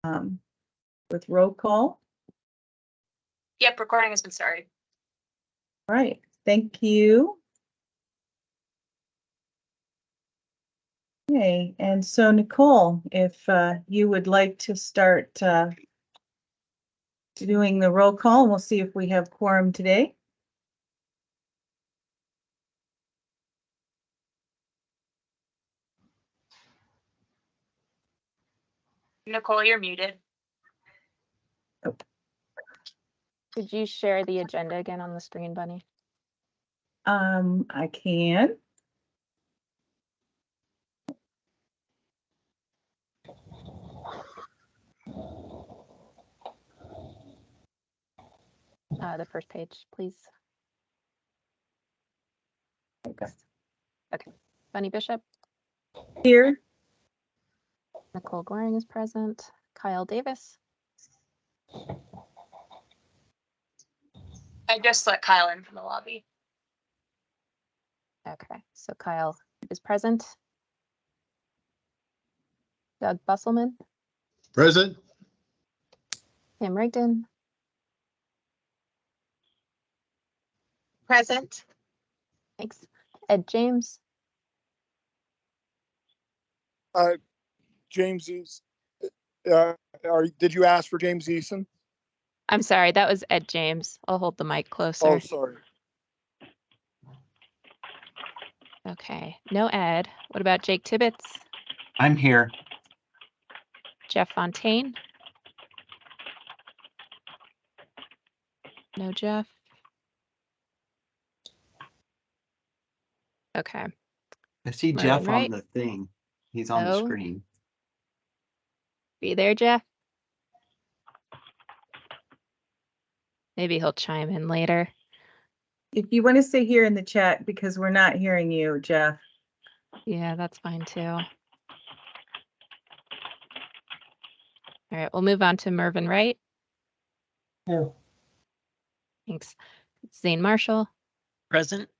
with roll call. Yep, recording has been started. All right, thank you. Okay, and so Nicole, if you would like to start doing the roll call, we'll see if we have quorum today. Nicole, you're muted. Could you share the agenda again on the screen, Bunny? I can. The first page, please. Okay. Okay. Bunny Bishop, Here. Nicole Goring is present. Kyle Davis, I just let Kyle in from the lobby. okay, so Kyle is present. Doug Busselman, Present. Tim Rigdon, Present. thanks. Ed James, James did you ask for James Eason? I'm sorry, that was Ed James. I'll hold the mic closer. Oh, sorry. Okay, no Ed. What about Jake Tibbetts, I'm here. Jeff Fontaine? No Jeff. Okay. I see Mervyn Jeff Wright. on the thing. He's on the No. screen. Be there, Jeff? Maybe he'll chime in later. If you want to stay here in the chat because we're not hearing you, Jeff. Yeah, that's fine too. All right, we'll move on to Mervyn Wright. Here. Thanks. Zane Marshall, Present.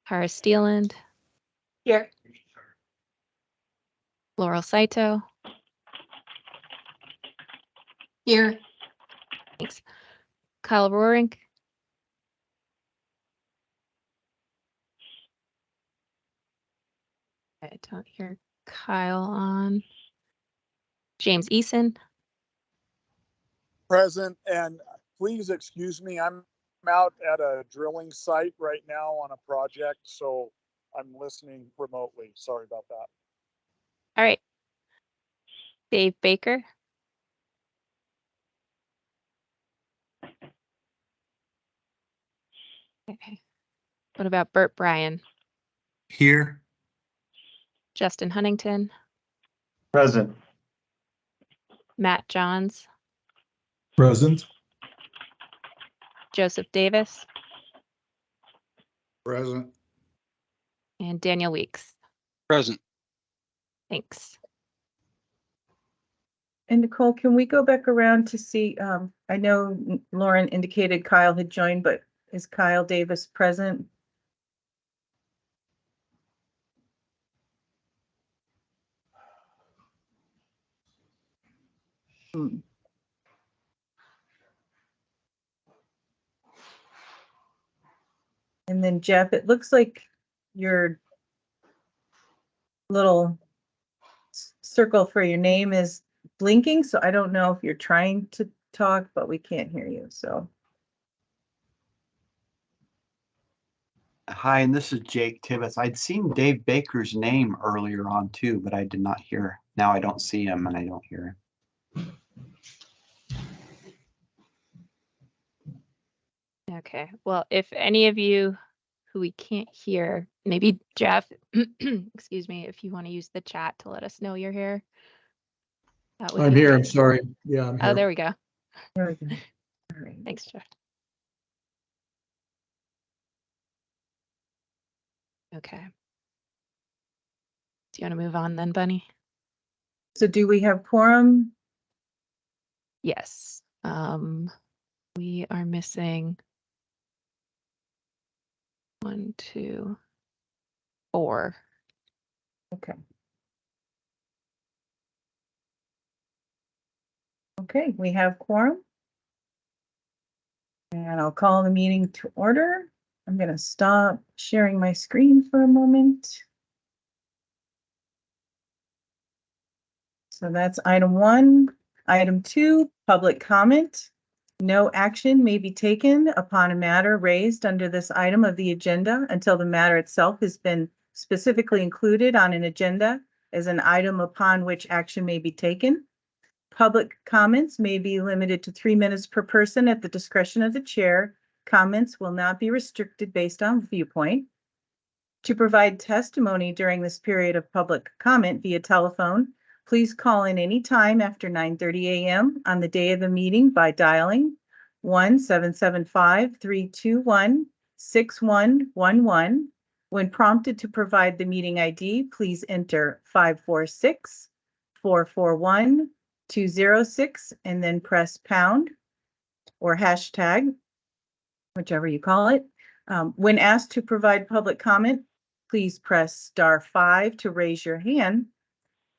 Kara Steeland, Here. Laurel Saito. Here. Thanks. Kyle Roaring. I don't hear Kyle on. James Eason. Present, and please excuse me, I'm out at a drilling site right now on a project, so I'm listening remotely. Sorry about that. All right. Dave Baker. Okay. What about Bert Bryan? Here. Justin Huntington, Present. Matt Johns, Present. Joseph Davis, Present. and Daniel Weeks. Present. Thanks. And Nicole, can we go back around to see, I know Lauren indicated Kyle had joined, but is Kyle Davis present? And then Jeff, it looks like your little circle for your name is blinking, so I don't know if you're trying to talk, but we can't hear you, so. Hi, and this is Jake Tibbetts. I'd seen Dave Baker's name earlier on too, but I did not hear. Now I don't see him and I don't hear him. Okay. Well, if any of you who we can't hear, maybe Jeff, excuse me, if you want to use the chat to let us know you're here. I'm here. I'm great. sorry. Yeah, I'm Oh, here. there we go. There we go. All right. Thanks, Jeff. Okay. Do you want to move on then, Bunny? So do we have quorum? Yes. We are missing 1, 2, 4. Okay. Okay, we have quorum. And I'll call the meeting to order. I'm going to stop sharing my screen for a moment. So that's item 1. Item 2, public comment. No action may be taken upon a matter raised under this item of the agenda until the matter itself has been specifically included on an agenda as an item upon which action may be taken. Public comments may be limited to 3 minutes per person at the discretion of the chair. Comments will not be restricted based on viewpoint. To provide testimony during this period of public comment via telephone, please call in any time after 9:30 a.m. on the day of the meeting by dialing 1-775-321-6111. When prompted to provide the meeting ID, please enter 546-441-206 and then press pound or hashtag, whichever you call it. When asked to provide public comment, please press *5 to raise your hand.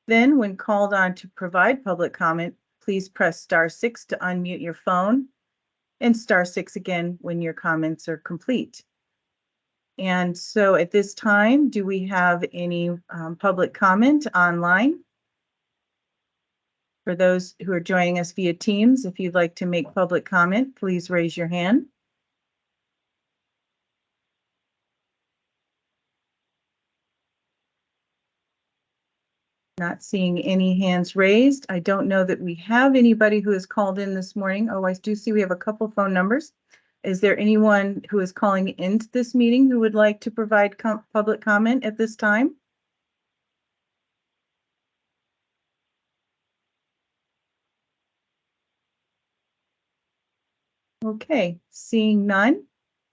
Then when called on to provide public comment, please press *6 to unmute your phone and *6 again when your comments are complete. And so at this time, do we have any public comment online? For those who are joining us via Teams, if you'd like to make public comment, please raise your hand. Not seeing any hands raised. I don't know that we have anybody who has called in this morning. Oh, I do see we have a couple phone numbers. Is there anyone who is calling into this meeting who would like to provide public comment at this time? Okay, seeing none,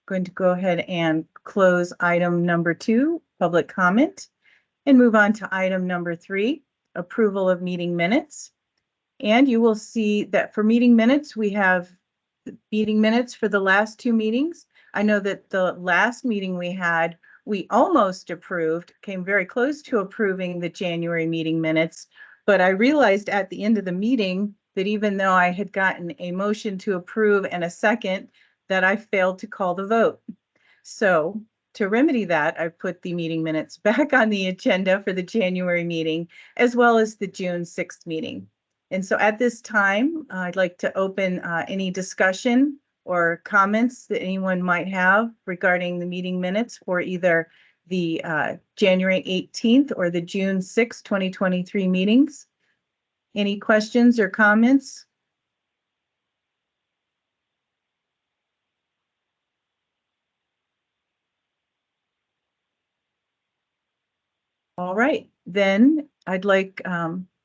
going to go ahead and close item number 2, public comment, and move on to item number 3, approval of meeting minutes. And you will see that for meeting minutes, we have meeting minutes for the last 2 meetings. I know that the last meeting we had, we almost approved, came very close to approving the January meeting minutes, but I realized at the end of the meeting that even though I had gotten a motion to approve and a second, that I failed to call the vote. So to remedy that, I've put the meeting minutes back on the agenda for the January meeting, as well as the June 6th meeting. And so at this time, I'd like to open any discussion or comments that anyone might have regarding the meeting minutes for either the January 18th or the June 6th, 2023 meetings. Any questions or comments? All right, then I'd like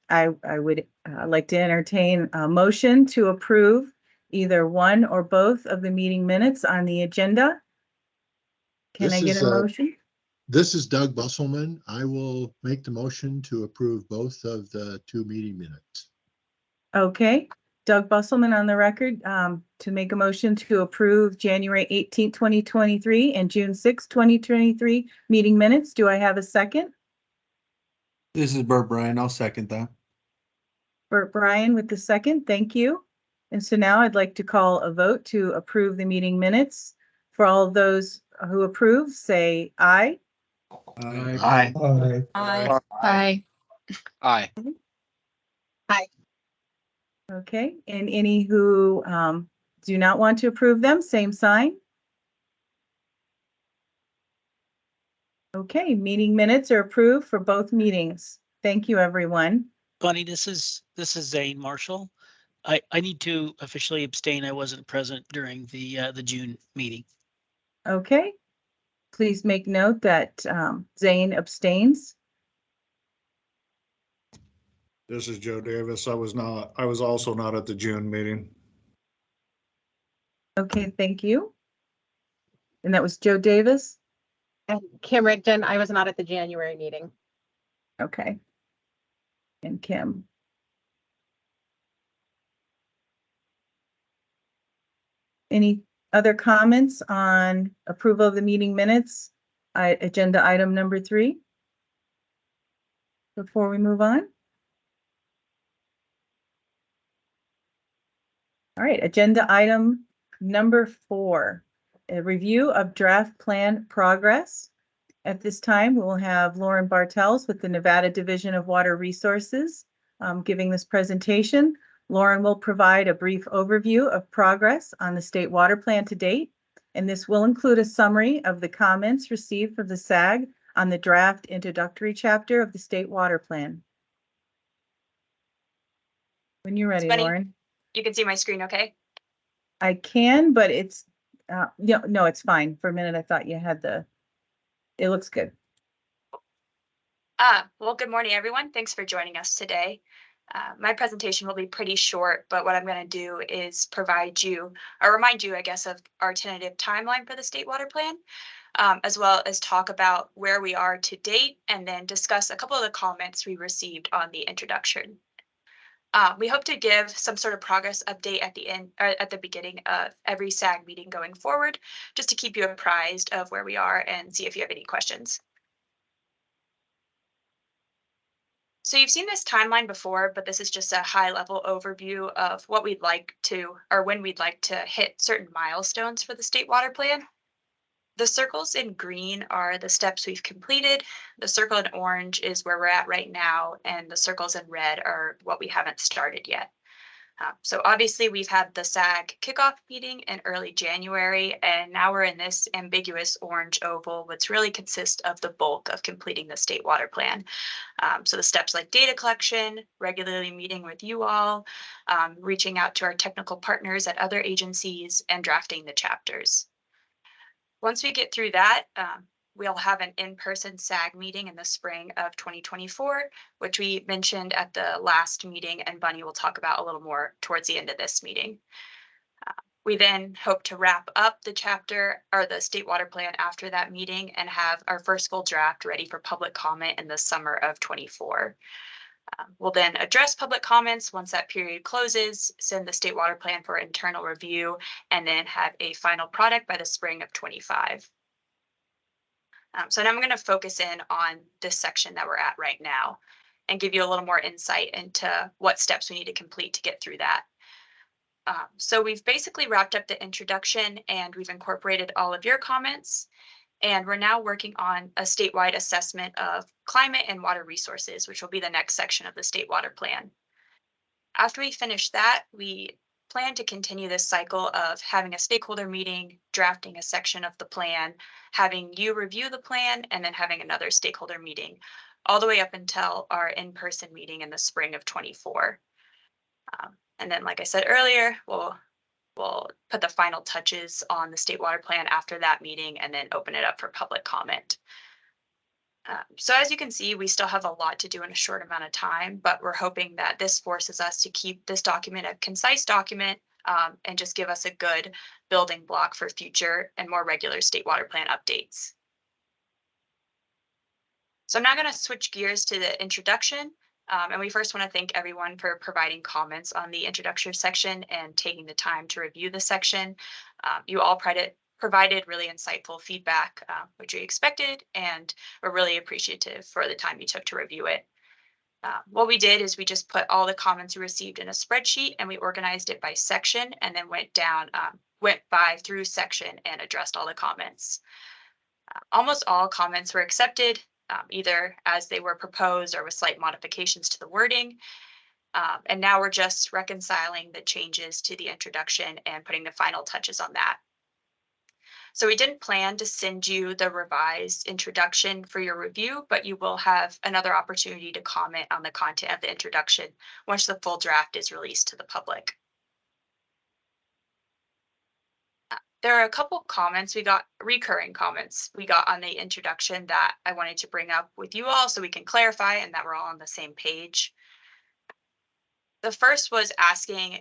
I would like to entertain a motion to approve either one or both of the meeting minutes on the agenda. Can I get a motion? This is Doug Busselman. I will make the motion to approve both of the 2 meeting minutes. Okay, Doug Busselman on the record to make a motion to approve January 18th, 2023 and June 6th, 2023 meeting minutes. Do I have a second? This is Bert Bryan. I'll second that. Bert Bryan with the second. Thank you. And so now I'd like to call a vote to approve the meeting minutes. For all of those who approve, say aye. Aye. Aye. Aye. Aye. Okay, and any who do not want to approve them, same sign. Okay, meeting minutes are approved for both meetings. Thank you, everyone. Bunny, this is Zane Marshall. I need to officially abstain. I wasn't present during the June meeting. Okay, please make note that Zane abstains. This is Joe Davis. I was also not at the June meeting. Okay, thank you. And that was Joe Davis? And Kim Rigdon, I was not at the January meeting. Okay. And Kim. Any other comments on approval of the meeting minutes? Agenda item number 3? Before we move on? All right, agenda item number 4, a review of draft plan progress. At this time, we will have Lauren Bartels with the Nevada Division of Water Resources giving this presentation. Lauren will provide a brief overview of progress on the state water plan to date, and this will include a summary of the comments received from the SAG on the draft introductory chapter of the state water plan. When you're ready, Benny, Lauren. you can see my screen, okay? I can, but it's, no, it's fine. For a minute, I thought you had it looks good. Well, good morning, everyone. Thanks for joining us today. My presentation will be pretty short, but what I'm going to do is remind you, I guess, of our tentative timeline for the state water plan, as well as talk about where we are to date, and then discuss a couple of the comments we received on the introduction. We hope to give some sort of progress update at the end, or at the beginning of every SAG meeting going forward, just to keep you apprised of where we are and see if you have any questions. So you've seen this timeline before, but this is just a high-level overview of what we'd like to, or when we'd like to hit certain milestones for the state water plan. The circles in green are the steps we've completed. The circle in orange is where we're at right now, and the circles in red are what we haven't started yet. So obviously we've had the SAG kickoff meeting in early January, and now we're in this ambiguous orange oval, which really consists of the bulk of completing the state water plan. So the steps like data collection, regularly meeting with you all, reaching out to our technical partners at other agencies, and drafting the chapters. Once we get through that, we'll have an in-person SAG meeting in the spring of 2024, which we mentioned at the last meeting, and Bunny will talk about a little more towards the end of this meeting. We then hope to wrap up the chapter or the state water plan after that meeting and have our first full draft ready for public comment in the summer of 24. We'll then address public comments once that period closes, send the state water plan for internal review, and then have a final product by the spring of 25. So now I'm going to focus in on this section that we're at right now and give you a little more insight into what steps we need to complete to get through that. So we've basically wrapped up the introduction and we've incorporated all of your comments, and we're now working on a statewide assessment of climate and water resources, which will be the next section of the state water plan. After we finish that, we plan to continue this cycle of having a stakeholder meeting, drafting a section of the plan, having you review the plan, and then having another stakeholder meeting, all the way up until our in-person meeting in the spring of 24. And then, like I said earlier, we'll put the final touches on the state water plan after that meeting and then open it up for public comment. So as you can see, we still have a lot to do in a short amount of time, but we're hoping that this forces us to keep this document a concise document and just give us a good building block for future and more regular state water plan updates. So I'm now going to switch gears to the introduction. And we first want to thank everyone for providing comments on the introductory section and taking the time to review the section. You all provided really insightful feedback, which we expected, and we're really appreciative for the time you took to review it. What we did is we just put all the comments we received in a spreadsheet and we organized it by section and then went through section and addressed all the comments. Almost all comments were accepted, either as they were proposed or with slight modifications to the wording. And now we're just reconciling the changes to the introduction and putting the final touches on that. So we didn't plan to send you the revised introduction for your review, but you will have another opportunity to comment on the content of the introduction once the full draft is released to the public. There are a couple comments recurring comments we got on the introduction that I wanted to bring up with you all so we can clarify and that we're all on the same page. The first was asking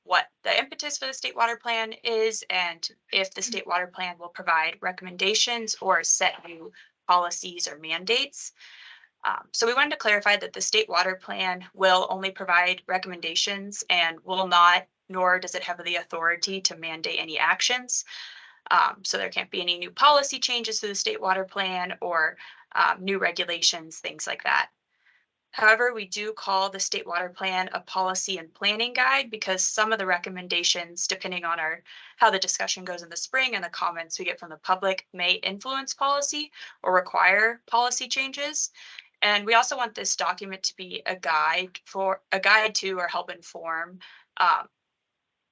what the impetus for the state water plan is and if the state water plan will provide recommendations or set new policies or mandates. So we wanted to clarify that the state water plan will only provide recommendations and will not, nor does it have the authority to mandate any actions. So there can't be any new policy changes to the state water plan or new regulations, things like that. However, we do call the State Water Plan a policy and planning guide because some of the recommendations, depending on how the discussion goes in the spring and the comments we get from the public, may influence policy or require policy changes. And we also want this document to be a guide to or help inform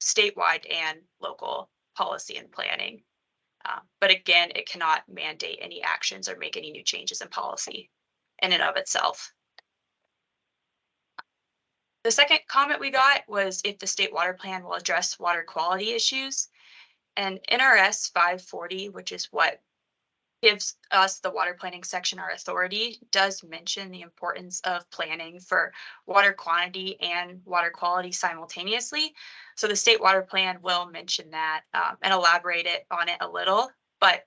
statewide and local policy and planning. But again, it cannot mandate any actions or make any new changes in policy in and of itself. The second comment we got was if the state water plan will address water quality issues. And NRS 540, which is what gives us the water planning section our authority, does mention the importance of planning for water quantity and water quality simultaneously. So the state water plan will mention that and elaborate on it a little, but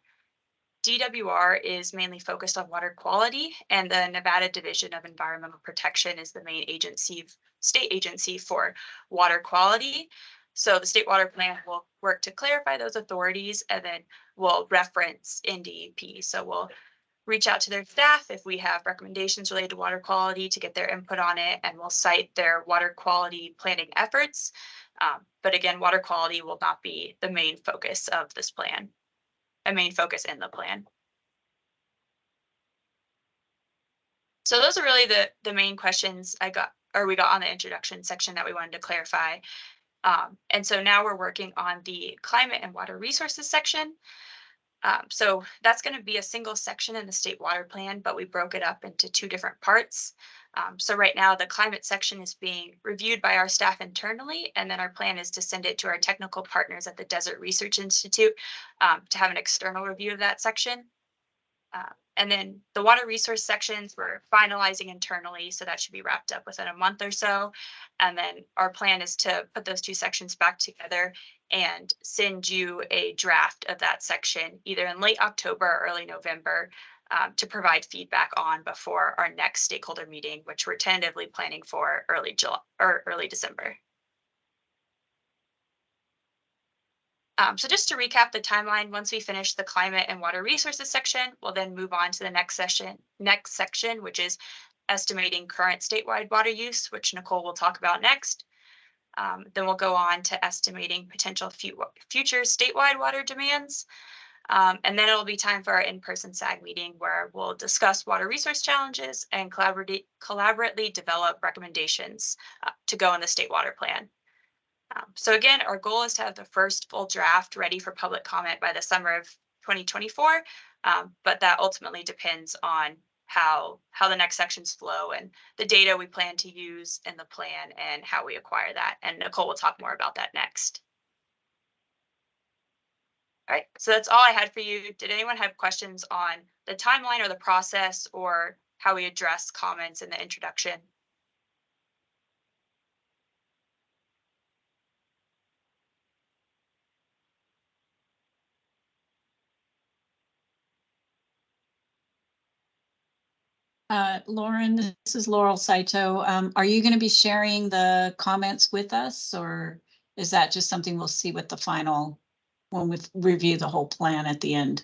DWR is mainly focused on water quality, and the Nevada Division of Environmental Protection is the main state agency for water quality. So the state water plan will work to clarify those authorities, and then we'll reference NDEP. So we'll reach out to their staff if we have recommendations related to water quality to get their input on it, and we'll cite their water quality planning efforts. But again, water quality will not be the main focus of this plan, a main focus in the plan. So those are really the main questions we got on the introduction section that we wanted to clarify. And so now we're working on the climate and water resources section. So that's going to be a single section in the state water plan, but we broke it up into two different parts. So right now the climate section is being reviewed by our staff internally, and then our plan is to send it to our technical partners at the Desert Research Institute to have an external review of that section. And then the water resource sections we're finalizing internally, so that should be wrapped up within a month or so. And then our plan is to put those two sections back together and send you a draft of that section either in late October or early November to provide feedback on before our next stakeholder meeting, which we're tentatively planning for early July or early December. So just to recap the timeline, once we finish the climate and water resources section, we'll then move on to the next section, which is estimating current statewide water use, which Nicole will talk about next. Then we'll go on to estimating potential future statewide water demands. And then it'll be time for our in-person SAG meeting where we'll discuss water resource challenges and collaboratively develop recommendations to go in the state water plan. So again, our goal is to have the first full draft ready for public comment by the summer of 2024, but that ultimately depends on how the next sections flow and the data we plan to use in the plan and how we acquire that. And Nicole will talk more about that next. All right, so that's all I had for you. Did anyone have questions on the timeline or the process or how we address comments in the introduction? Lauren, this is Laurel Saito. Are you going to be sharing the comments with us, or is that just something we'll see with the final, when we review the whole plan at the end?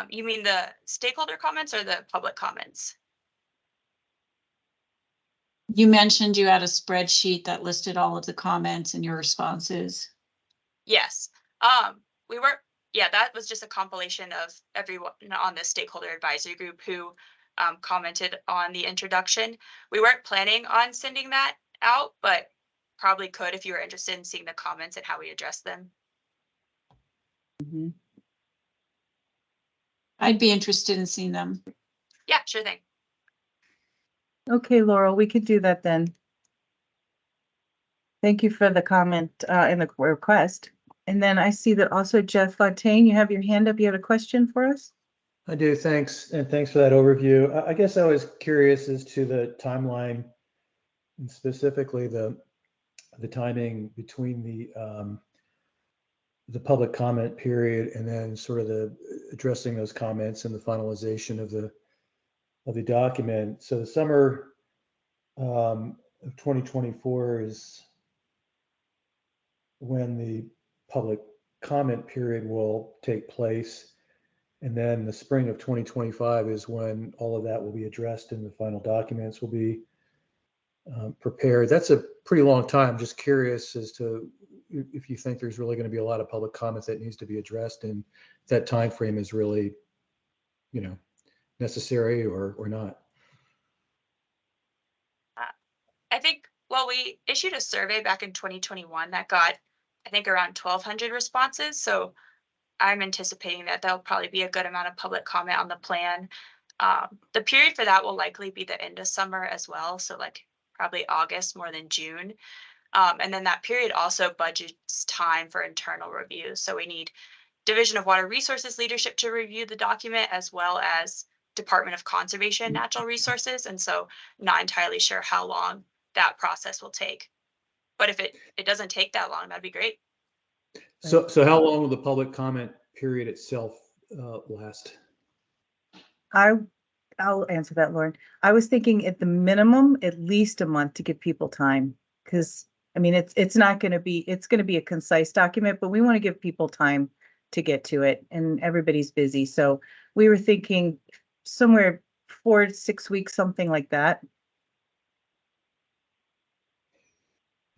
You mean the stakeholder comments or the public comments? You mentioned you had a spreadsheet that listed all of the comments and your responses. Yes. That was just a compilation of everyone on the stakeholder advisory group who commented on the introduction. We weren't planning on sending that out, but probably could if you were interested in seeing the comments and how we address them. Mm-hmm. I'd be interested in seeing them. Yeah, sure thing. Okay, Laurel, we could do that then. Thank you for the comment and the request. And then I see that also Jeff Fontaine, you have your hand up. You have a question for us? I do, thanks. And thanks for that overview. I guess I was curious as to the timeline and specifically the timing between the public comment period and then sort of the addressing those comments and the finalization of the document. So the summer of 2024 is when the public comment period will take place. And then the spring of 2025 is when all of that will be addressed and the final documents will be prepared. That's a pretty long time. Just curious as to if you think there's really going to be a lot of public comments that needs to be addressed, and if that time frame is really, necessary or not. I think, well, we issued a survey back in 2021 that got, I think, around 1,200 responses. So I'm anticipating that there'll probably be a good amount of public comment on the plan. The period for that will likely be the end of summer as well. So like probably August more than June. And then that period also budgets time for internal review. So we need Division of Water Resources leadership to review the document, as well as Department of Conservation Natural Resources. And so not entirely sure how long that process will take. But if it doesn't take that long, that'd be great. So how long will the public comment period itself last? I'll answer that, Lauren. I was thinking at the minimum, at least a month to give people time. Because I mean, it's going to be a concise document, but we want to give people time to get to it, and everybody's busy. So we were thinking somewhere 4 to 6 weeks, something like that.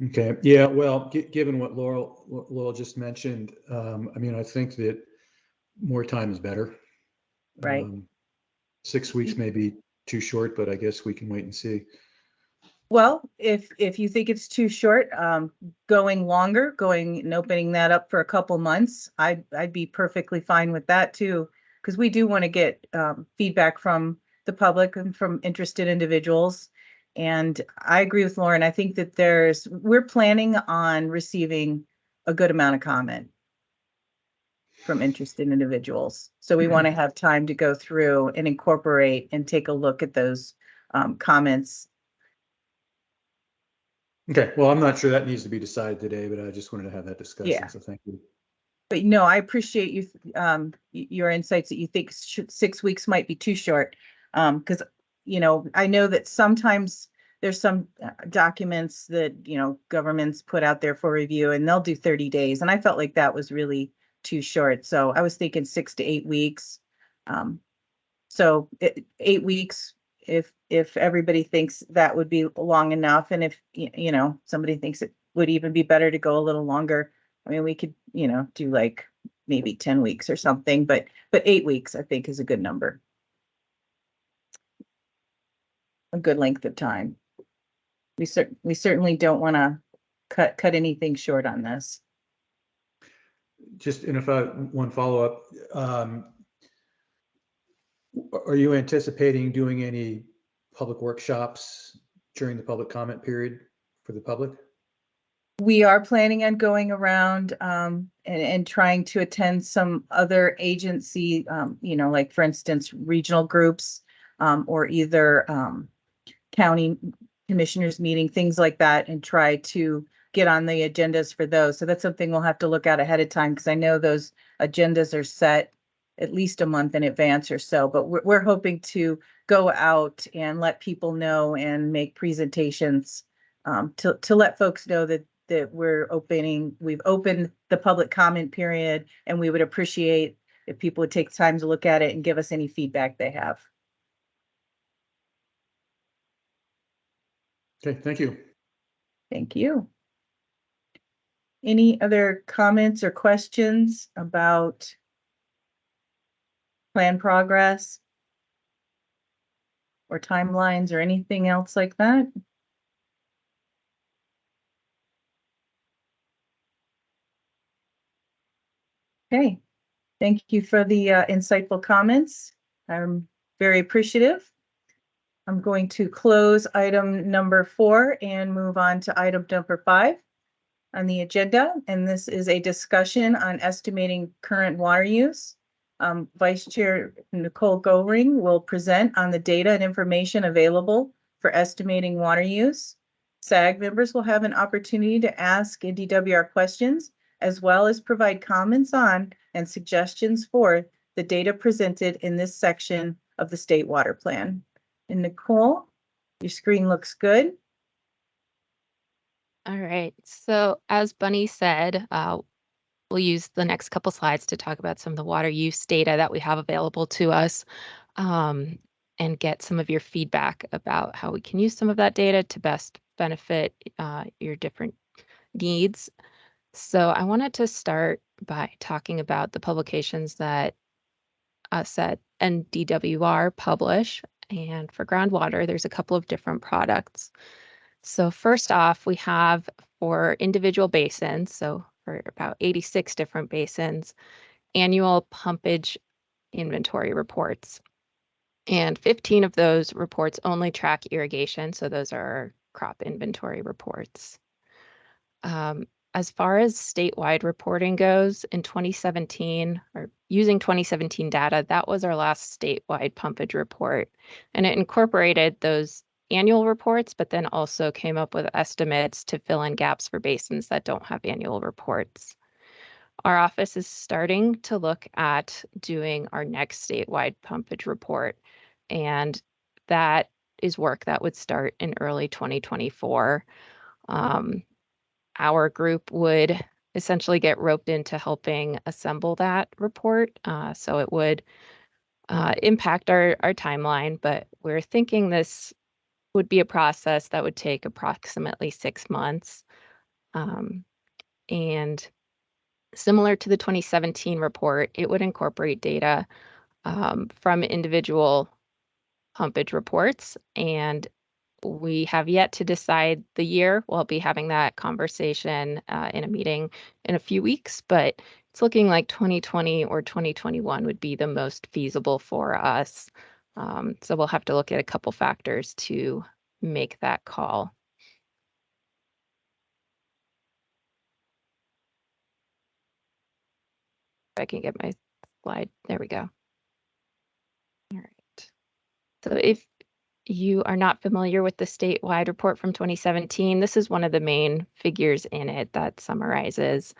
Okay. Yeah. Well, given what Laurel just mentioned, I mean, I think that more time is better. Right. 6 weeks may be too short, but I guess we can wait and see. Well, if you think it's too short, going longer, and opening that up for a couple months, I'd be perfectly fine with that too, because we do want to get feedback from the public and from interested individuals. And I agree with Lauren. I think that we're planning on receiving a good amount of comment from interested individuals. So we want to have time to go through and incorporate and take a look at those comments. Okay. Well, I'm not sure that needs to be decided today, but I just wanted to have that discussion. Yeah. So thank you. But no, I appreciate you, your insights that you think 6 weeks might be too short. Because, I know that sometimes there's some documents that, governments put out there for review and they'll do 30 days. And I felt like that was really too short. So I was thinking 6 to 8 weeks. So 8 weeks, if everybody thinks that would be long enough. And if, somebody thinks it would even be better to go a little longer. I mean, we could, do like maybe 10 weeks or something, but 8 weeks, I think, is a good number. A good length of time. We certainly don't want to cut anything short on this. Just, and if one follow-up, are you anticipating doing any public workshops during the public comment period for the public? We are planning on going around and trying to attend some other agency, like for instance, regional groups or either county commissioners meeting, things like that, and try to get on the agendas for those. So that's something we'll have to look at ahead of time, because I know those agendas are set at least a month in advance or so, but we're hoping to go out and let people know and make presentations to let folks know that we've opened the public comment period, and we would appreciate if people would take time to look at it and give us any feedback they have. Okay, thank you. Thank you. Any other comments or questions about plan progress or timelines or anything else like that? Okay, thank you for the insightful comments. I'm very appreciative. I'm going to close item number 4 and move on to item number 5 on the agenda. And this is a discussion on estimating current water use. Vice Chair Nicole Goring will present on the data and information available for estimating water use. SAG members will have an opportunity to ask NDWR questions, as well as provide comments on and suggestions for the data presented in this section of the State Water Plan. And Nicole, your screen looks good. All right. So as Bunny said, we'll use the next couple slides to talk about some of the water use data that we have available to us, and get some of your feedback about how we can use some of that data to best benefit your different needs. So I wanted to start by talking about the publications that us at NDWR publish. And for groundwater, there's a couple of different products. So first off, we have for individual basins, so for about 86 different basins, annual pumpage inventory reports. And 15 of those reports only track irrigation, so those are crop inventory reports. As far as statewide reporting goes, in 2017, or using 2017 data, that was our last statewide pumpage report. And it incorporated those annual reports, but then also came up with estimates to fill in gaps for basins that don't have annual reports. Our office is starting to look at doing our next statewide pumpage report, and that is work that would start in early 2024. Our group would essentially get roped into helping assemble that report. So it would impact our timeline, but we're thinking this would be a process that would take approximately 6 months. And similar to the 2017 report, it would incorporate data from individual pumpage reports, and we have yet to decide the year. We'll be having that conversation in a meeting in a few weeks, but it's looking like 2020 or 2021 would be the most feasible for us. So we'll have to look at a couple factors to make that call. If I can get my slide, there we go. All right. So if you are not familiar with the statewide report from 2017, this is one of the main figures in it that summarizes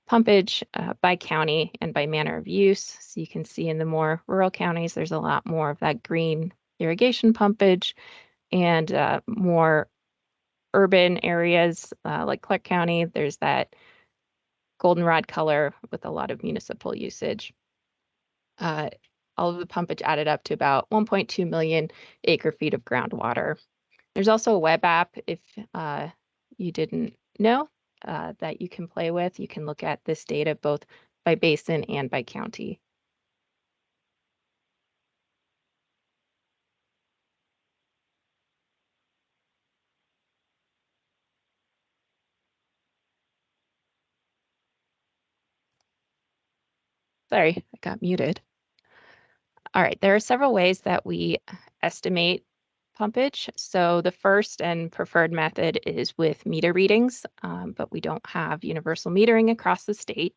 pumpage by county and by manner of use. So you can see in the more rural counties, there's a lot more of that green irrigation pumpage, and more urban areas like Clark County, there's that goldenrod color with a lot of municipal usage. All of the pumpage added up to about 1.2 million acre feet of groundwater. There's also a web app, if you didn't know, that you can play with. You can look at this data both by basin and by county. Sorry, I got muted. All right, there are several ways that we estimate pumpage. So the first and preferred method is with meter readings, but we don't have universal metering across the state.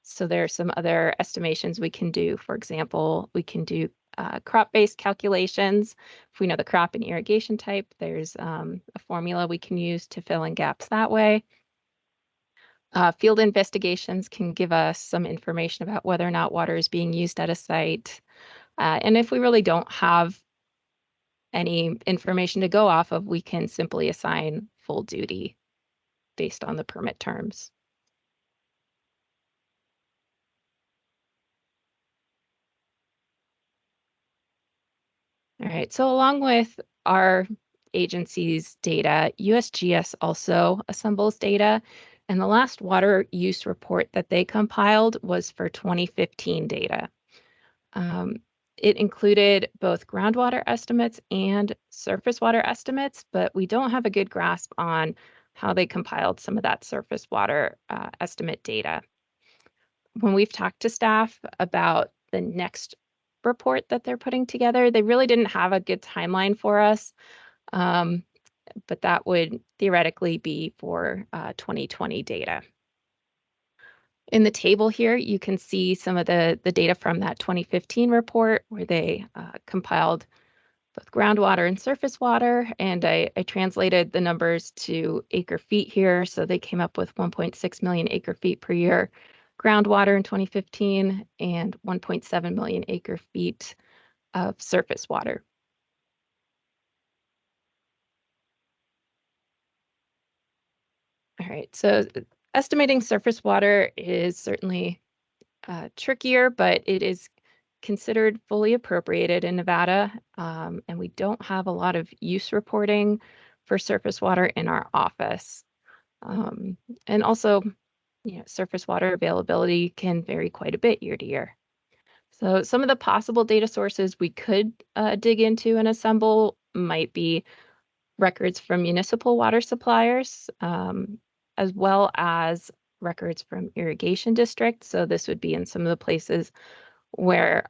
So there are some other estimations we can do. For example, we can do crop-based calculations. If we know the crop and irrigation type, there's a formula we can use to fill in gaps that way. Field investigations can give us some information about whether or not water is being used at a site. And if we really don't have any information to go off of, we can simply assign full duty based on the permit terms. All right, so along with our agency's data, USGS also assembles data, and the last water use report that they compiled was for 2015 data. It included both groundwater estimates and surface water estimates, but we don't have a good grasp on how they compiled some of that surface water estimate data. When we've talked to staff about the next report that they're putting together, they really didn't have a good timeline for us, but that would theoretically be for 2020 data. In the table here, you can see some of the data from that 2015 report where they compiled both groundwater and surface water, and I translated the numbers to acre feet here. So they came up with 1.6 million acre feet per year groundwater in 2015 and 1.7 million acre feet of surface water. All right, so estimating surface water is certainly trickier, but it is considered fully appropriated in Nevada. And we don't have a lot of use reporting for surface water in our office. And also, surface water availability can vary quite a bit year to year. So some of the possible data sources we could dig into and assemble might be records from municipal water suppliers, as well as records from irrigation districts. So this would be in some of the places where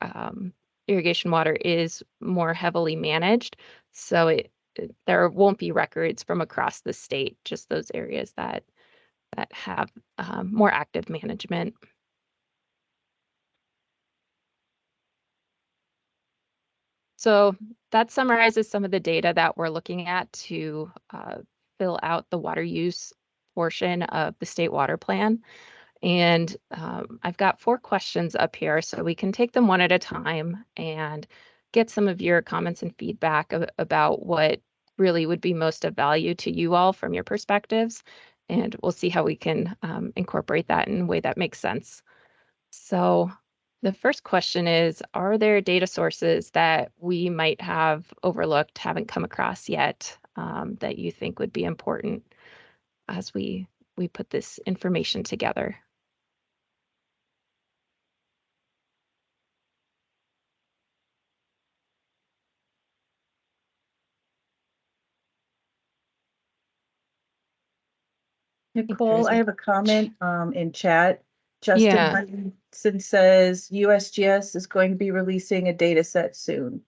irrigation water is more heavily managed. So there won't be records from across the state, just those areas that have more active management. So that summarizes some of the data that we're looking at to fill out the water use portion of the state water plan. And I've got 4 questions up here, so we can take them one at a time and get some of your comments and feedback about what really would be most of value to you all from your perspectives. And we'll see how we can incorporate that in a way that makes sense. So the first question is, are there data sources that we might have overlooked, haven't come across yet, that you think would be important as we put this information together? Nicole, I have a comment in chat. Yeah. Justin Hudson says USGS is going to be releasing a data set soon.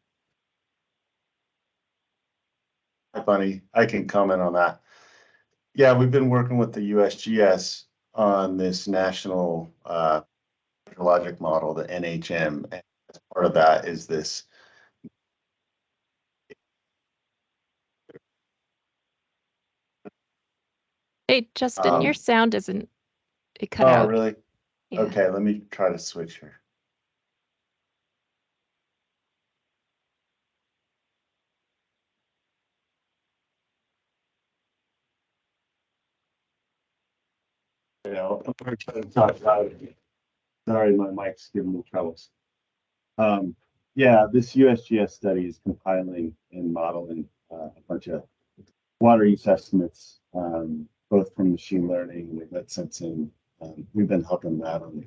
Hi, Bunny. I can comment on that. Yeah, we've been working with the USGS on this national hydrologic model, the NHM. And as part of that is this. Hey, Justin, your sound isn't, it cut out. Oh, really? Yeah. Okay, let me try to switch here. You know, I'm going to try to talk about it. Sorry, my mic's giving me troubles. Yeah, this USGS study is compiling and modeling a bunch of water use estimates, both from machine learning and wet sensing. We've been helping that on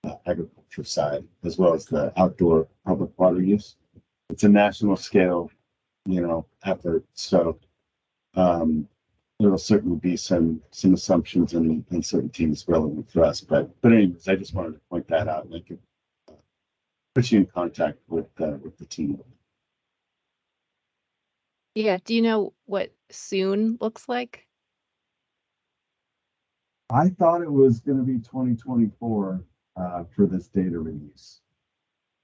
the agriculture side, as well as the outdoor public water use. It's a national scale, effort. So there will certainly be some assumptions and uncertainties relevant for us. But anyways, I just wanted to point that out. I could put you in contact with the team. Yeah. Do you know what soon looks like? I thought it was going to be 2024 for this data release.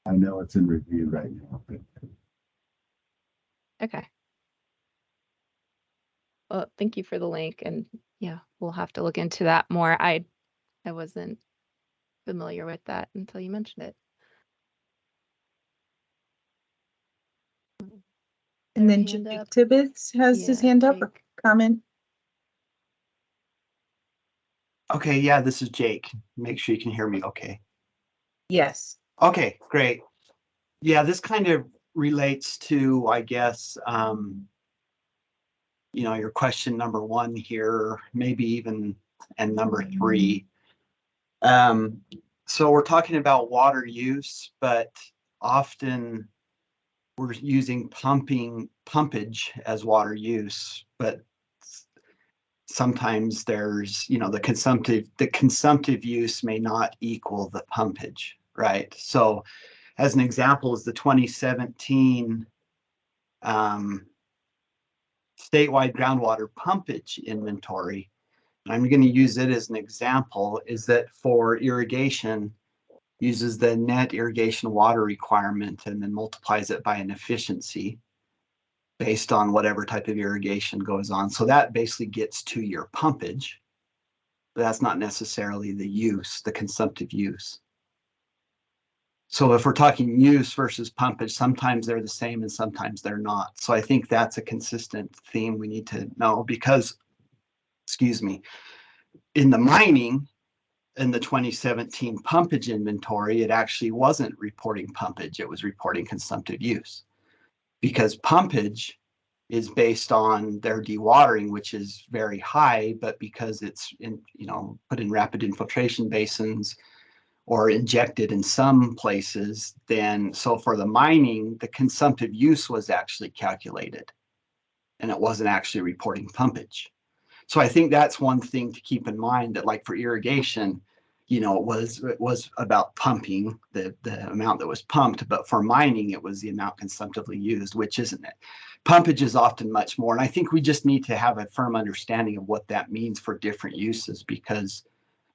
I know it's in review right now. Okay. Well, thank you for the link, and yeah, we'll have to look into that more. I wasn't familiar with that until you mentioned it. And then Hand Jake up. Tibbetts has his Yeah, hand up, Jake. a comment. Okay, yeah, this is Jake. Make sure you can hear me okay. Yes. Okay, great. Yeah, this kind of relates to, I guess, your question number 1 here, maybe even, and number 3. So we're talking about water use, but often we're using pumpage as water use, but sometimes there's, the consumptive use may not equal the pumpage, right? So as an example is the 2017 statewide groundwater pumpage inventory. And I'm going to use it as an example, is that for irrigation, uses the net irrigation water requirement and then multiplies it by an efficiency based on whatever type of irrigation goes on. So that basically gets to your pumpage, but that's not necessarily the use, the consumptive use. So if we're talking use versus pumpage, sometimes they're the same and sometimes they're not. So I think that's a consistent theme we need to know because, excuse me, in the mining, in the 2017 pumpage inventory, it actually wasn't reporting pumpage, it was reporting consumptive use. Because pumpage is based on their dewatering, which is very high, but because it's put in rapid infiltration basins or injected in some places, then so for the mining, the consumptive use was actually calculated and it wasn't actually reporting pumpage. So I think that's one thing to keep in mind, that like for irrigation, it was about pumping the amount that was pumped, but for mining, it was the amount consumptively used, which isn't it. Pumpage is often much more. And I think we just need to have a firm understanding of what that means for different uses, because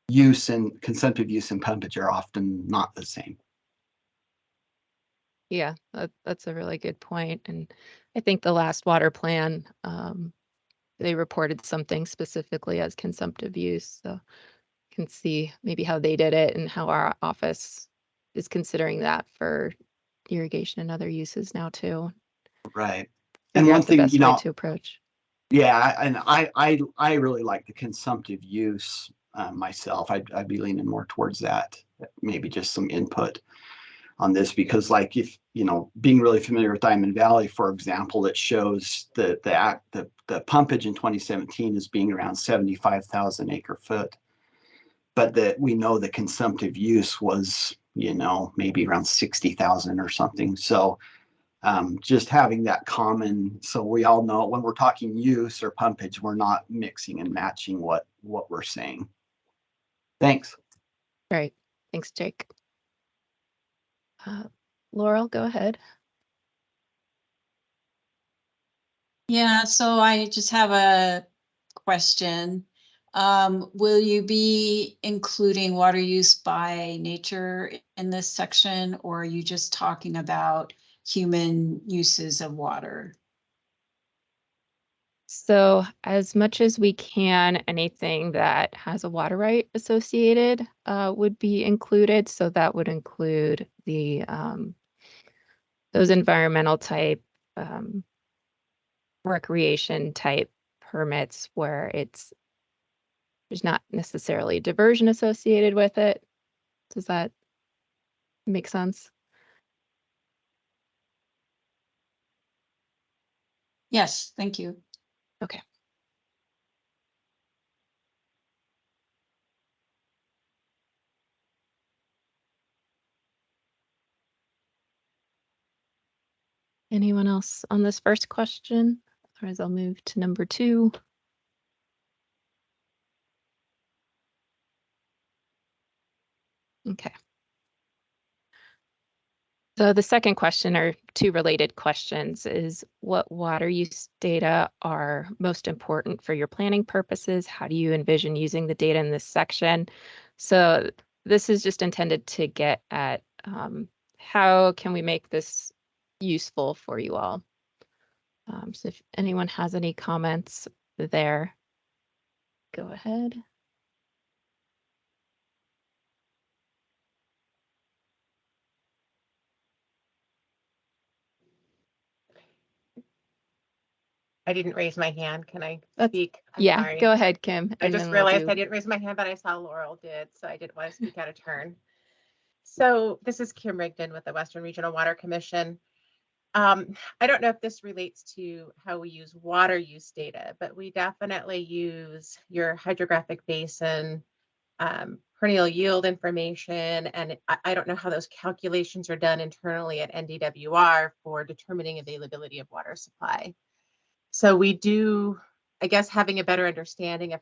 use and consumptive use and pumpage are often not the same. Yeah, that's a really good point. And I think the last water plan, they reported something specifically as consumptive use. So can see maybe how they did it and how our office is considering that for irrigation and other uses now too. Right. And Figure one out the thing, best way to approach. Yeah, and I really like the consumptive use myself. I'd be leaning more towards that. Maybe just some input on this, because like if being really familiar with Diamond Valley, for example, it shows the pumpage in 2017 is being around 75,000 acre foot, but that we know the consumptive use was maybe around 60,000 or something. So just having that common, so we all know when we're talking use or pumpage, we're not mixing and matching what we're saying. Thanks. Right. Thanks, Jake. Laurel, go ahead. Yeah, so I just have a question. Will you be including water use by nature in this section, or are you just talking about human uses of water? So as much as we can, anything that has a water right associated would be included. So that would include the those environmental type, recreation type permits where there's not necessarily diversion associated with it. Does that make sense? Yes, thank you. Okay. Anyone else on this first question? Otherwise, I'll move to number 2. Okay. So the second question, or 2 related questions, is what water use data are most important for your planning purposes? How do you envision using the data in this section? So this is just intended to get at how can we make this useful for you all? So if anyone has any comments there, go ahead. I didn't raise my hand. Can I speak? I'm Yeah, sorry. go ahead, Kim. I and just then we'll realized do- I didn't raise my hand, but I saw Laurel did, so I didn't want to speak out of turn. So this is Kim Rigdon with the Western Regional Water Commission. I don't know if this relates to how we use water use data, but we definitely use your hydrographic basin, perennial yield information, and I don't know how those calculations are done internally at NDWR for determining availability of water supply. So we do, I guess, having a better understanding of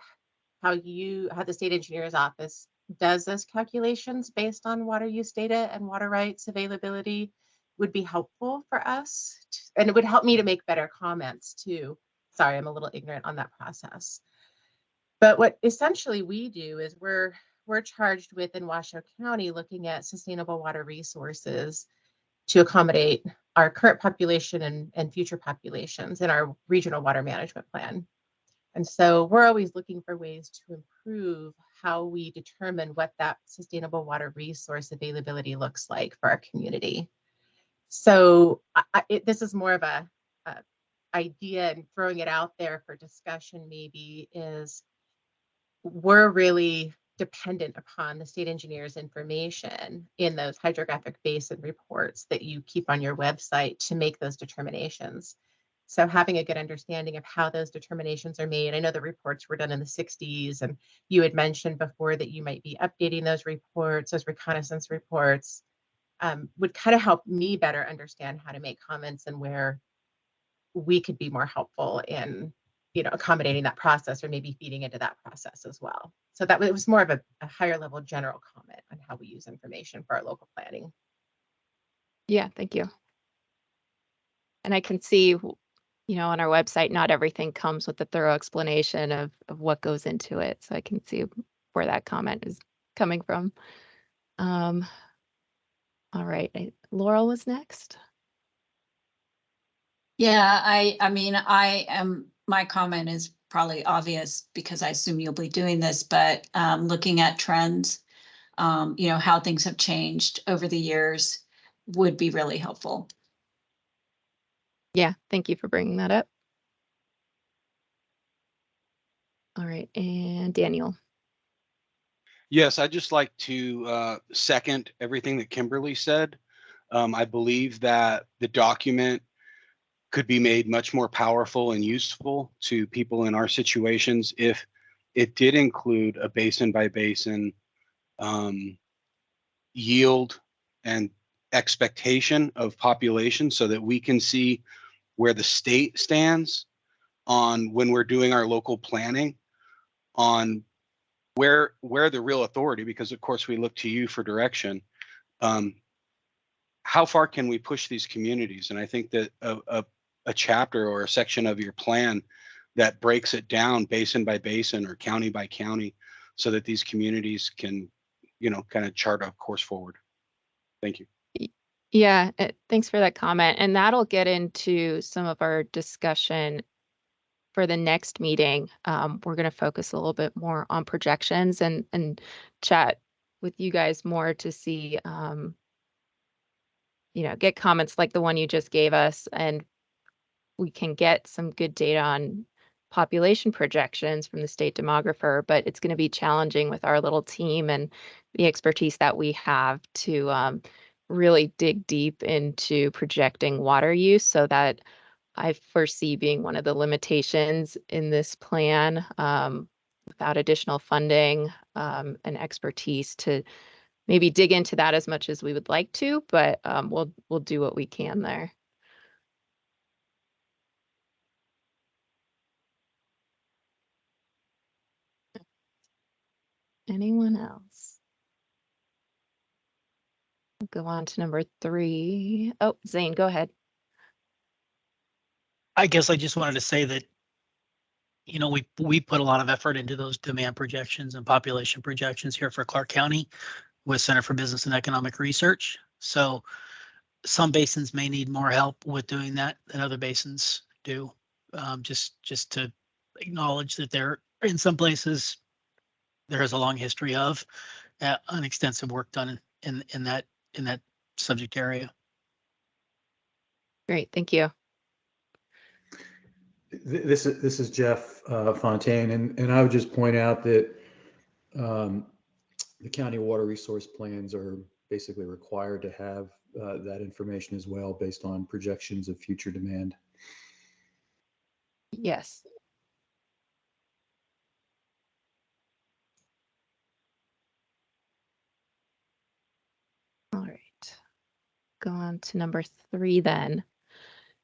how the state engineer's office does those calculations based on water use data and water rights availability would be helpful for us. And it would help me to make better comments too. Sorry, I'm a little ignorant on that process. But what essentially we do is we're charged with in Washoe County looking at sustainable water resources to accommodate our current population and future populations in our regional water management plan. And so we're always looking for ways to improve how we determine what that sustainable water resource availability looks like for our community. So this is more of a idea, and throwing it out there for discussion maybe is we're really dependent upon the state engineer's information in those hydrographic basin reports that you keep on your website to make those determinations. So having a good understanding of how those determinations are made. I know the reports were done in the 60s, and you had mentioned before that you might be updating those reports, those reconnaissance reports, would kind of help me better understand how to make comments and where we could be more helpful in, accommodating that process or maybe feeding into that process as well. So that it was more of a higher level general comment on how we use information for our local planning. Yeah, thank you. And I can see, on our website, not everything comes with a thorough explanation of what goes into it. So I can see where that comment is coming from. All right, Laurel was next. Yeah, I mean, my comment is probably obvious because I assume you'll be doing this, but looking at trends, how things have changed over the years would be really helpful. Yeah, thank you for bringing that up. All right, and Daniel. Yes, I'd just like to second everything that Kimberly said. I believe that the document could be made much more powerful and useful to people in our situations if it did include a basin by basin yield and expectation of population so that we can see where the state stands on when we're doing our local planning on where the real authority, because of course we look to you for direction. How far can we push these communities? And I think that a chapter or a section of your plan that breaks it down basin by basin or county by county so that these communities can, kind of chart a course forward. Thank you. Yeah, thanks for that comment. And that'll get into some of our discussion for the next meeting. We're going to focus a little bit more on projections and chat with you guys more to see, get comments like the one you just gave us, and we can get some good data on population projections from the state demographer, but it's going to be challenging with our little team and the expertise that we have to really dig deep into projecting water use. So that I foresee being one of the limitations in this plan, without additional funding and expertise to maybe dig into that as much as we would like to, but we'll do what we can there. Anyone else? We'll go on to number 3. Oh, Zane, go ahead. I guess I just wanted to say that, we put a lot of effort into those demand projections and population projections here for Clark County with Center for Business and Economic Research. So some basins may need more help with doing that than other basins do. Just to acknowledge that there, in some places, there is a long history of an extensive work done in that subject area. Great, thank you. This is Jeff Fontaine, and I would just point out that the county water resource plans are basically required to have that information as well based on projections of future demand. Yes. All right. Go on to number 3 then.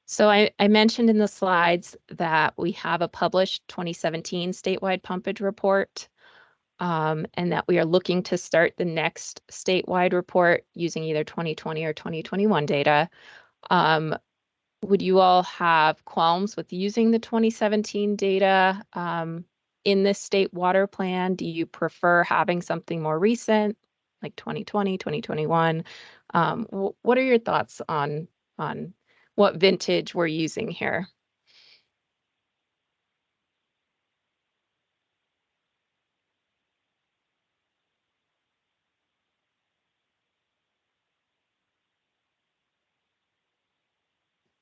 So I mentioned in the slides that we have a published 2017 statewide pumpage report, and that we are looking to start the next statewide report using either 2020 or 2021 data. Would you all have qualms with using the 2017 data in this state water plan? Do you prefer having something more recent, like 2020, 2021? What are your thoughts on what vintage we're using here?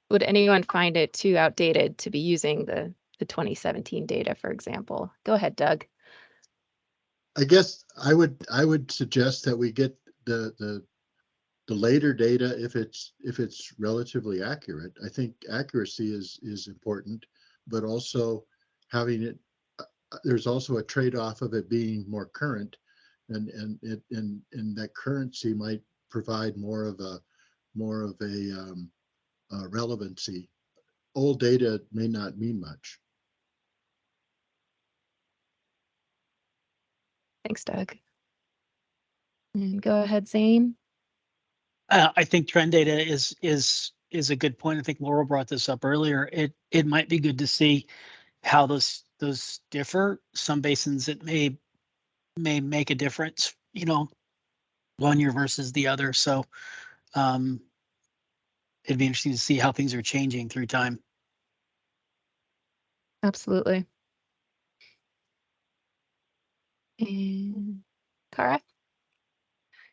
Would anyone find it too outdated to be using the 2017 data, for example? Go ahead, Doug. I guess I would suggest that we get the later data if it's relatively accurate. I think accuracy is important, but also having it, there's also a trade-off of it being more current, and that currency might provide more of a relevancy. Old data may not mean much. Thanks, Doug. And go ahead, Zane. I think trend data is a good point. I think Laurel brought this up earlier. It might be good to see how those differ. Some basins it may make a difference, you know, one year versus the other. So it'd be interesting to see how things are changing through time. Absolutely. And Cara?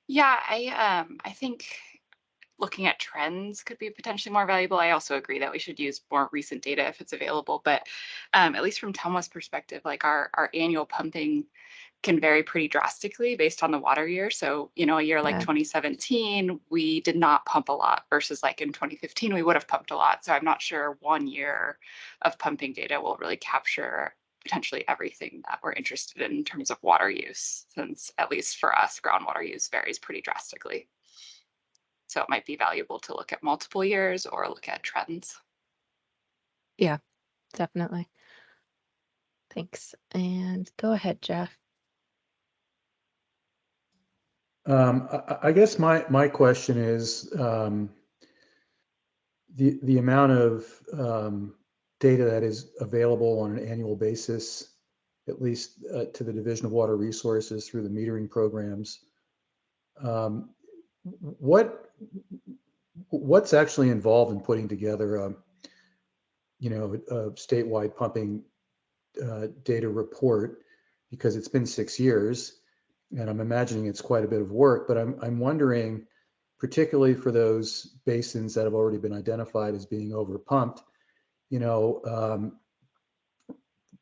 Yeah, I think looking at trends could be potentially more valuable. I also agree that we should use more recent data if it's available, but at least from Telma's perspective, like our annual pumping can vary pretty drastically based on the water year. So, you know, a year like Yeah. 2017, we did not pump a lot versus like in 2015, we would have pumped a lot. So I'm not sure 1 year of pumping data will really capture potentially everything that we're interested in terms of water use, since at least for us, groundwater use varies pretty drastically. So it might be valuable to look at multiple years or look at trends. Yeah, definitely. Thanks. And go ahead, Jeff. I guess my question is the amount of data that is available on an annual basis, at least to the Division of Water Resources through the metering programs. What's actually involved in putting together a statewide pumping data report? Because it's been 6 years, and I'm imagining it's quite a bit of work. But I'm wondering, particularly for those basins that have already been identified as being overpumped,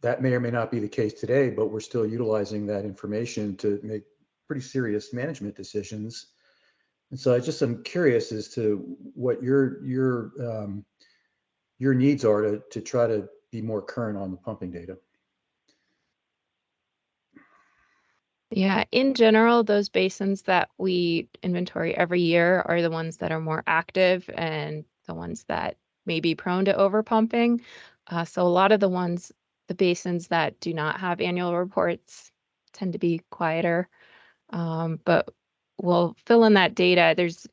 that may or may not be the case today, but we're still utilizing that information to make pretty serious management decisions. And so I'm curious as to what your needs are to try to be more current on the pumping data. Yeah, in general, those basins that we inventory every year are the ones that are more active and the ones that may be prone to overpumping. So a lot of the basins that do not have annual reports tend to be quieter. But we'll fill in that data. There's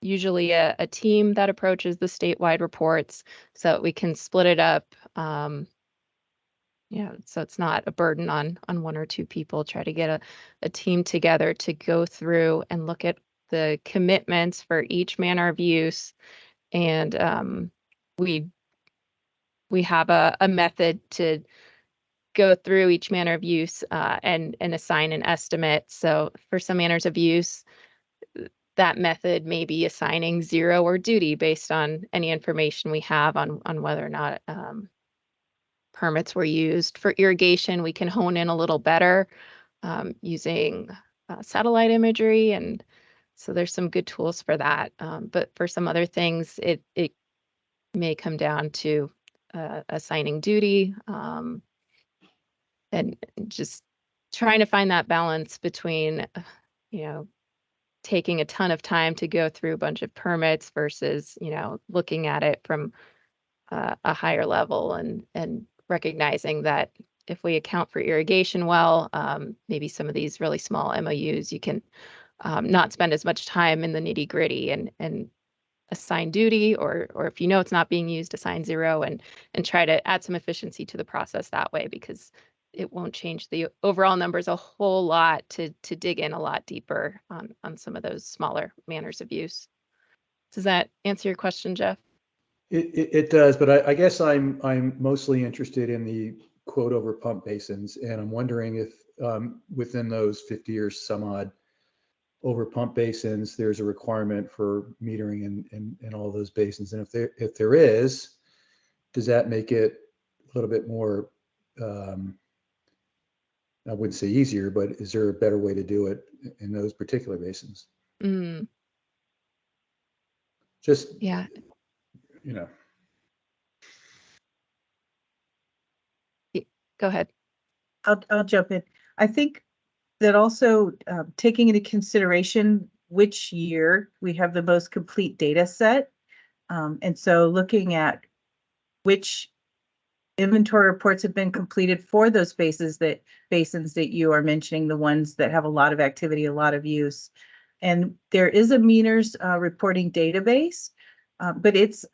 usually a team that approaches the statewide reports so that we can split it up. So it's not a burden on one or two people. Try to get a team together to go through and look at the commitments for each manner of use. And we have a method to go through each manner of use and assign an estimate. So for some manners of use, that method may be assigning zero or duty based on any information we have on whether or not permits were used. For irrigation, we can hone in a little better using satellite imagery. And so there's some good tools for that. But for some other things, it may come down to assigning duty and just trying to find that balance between, taking a ton of time to go through a bunch of permits versus, looking at it from a higher level and recognizing that if we account for irrigation well, maybe some of these really small MOUs, you can not spend as much time in the nitty gritty and assign duty, or if it's not being used, assign zero and try to add some efficiency to the process that way, because it won't change the overall numbers a whole lot to dig in a lot deeper on some of those smaller manners of use. Does that answer your question, Jeff? It does, but I guess I'm mostly interested in the quote over pump basins, and I'm wondering if within those 50 or some odd over pump basins, there's a requirement for metering in all those basins, and if there is, does that make it a little bit more I wouldn't say easier, but is there a better way to do it in those particular basins? Mm, Just, yeah. you know, Go ahead. I'll jump in. I think that also taking into consideration which year we have the most complete data set. And so looking at which inventory reports have been completed for those basins that you are mentioning, the ones that have a lot of activity, a lot of use. And there is a meters reporting database, but it's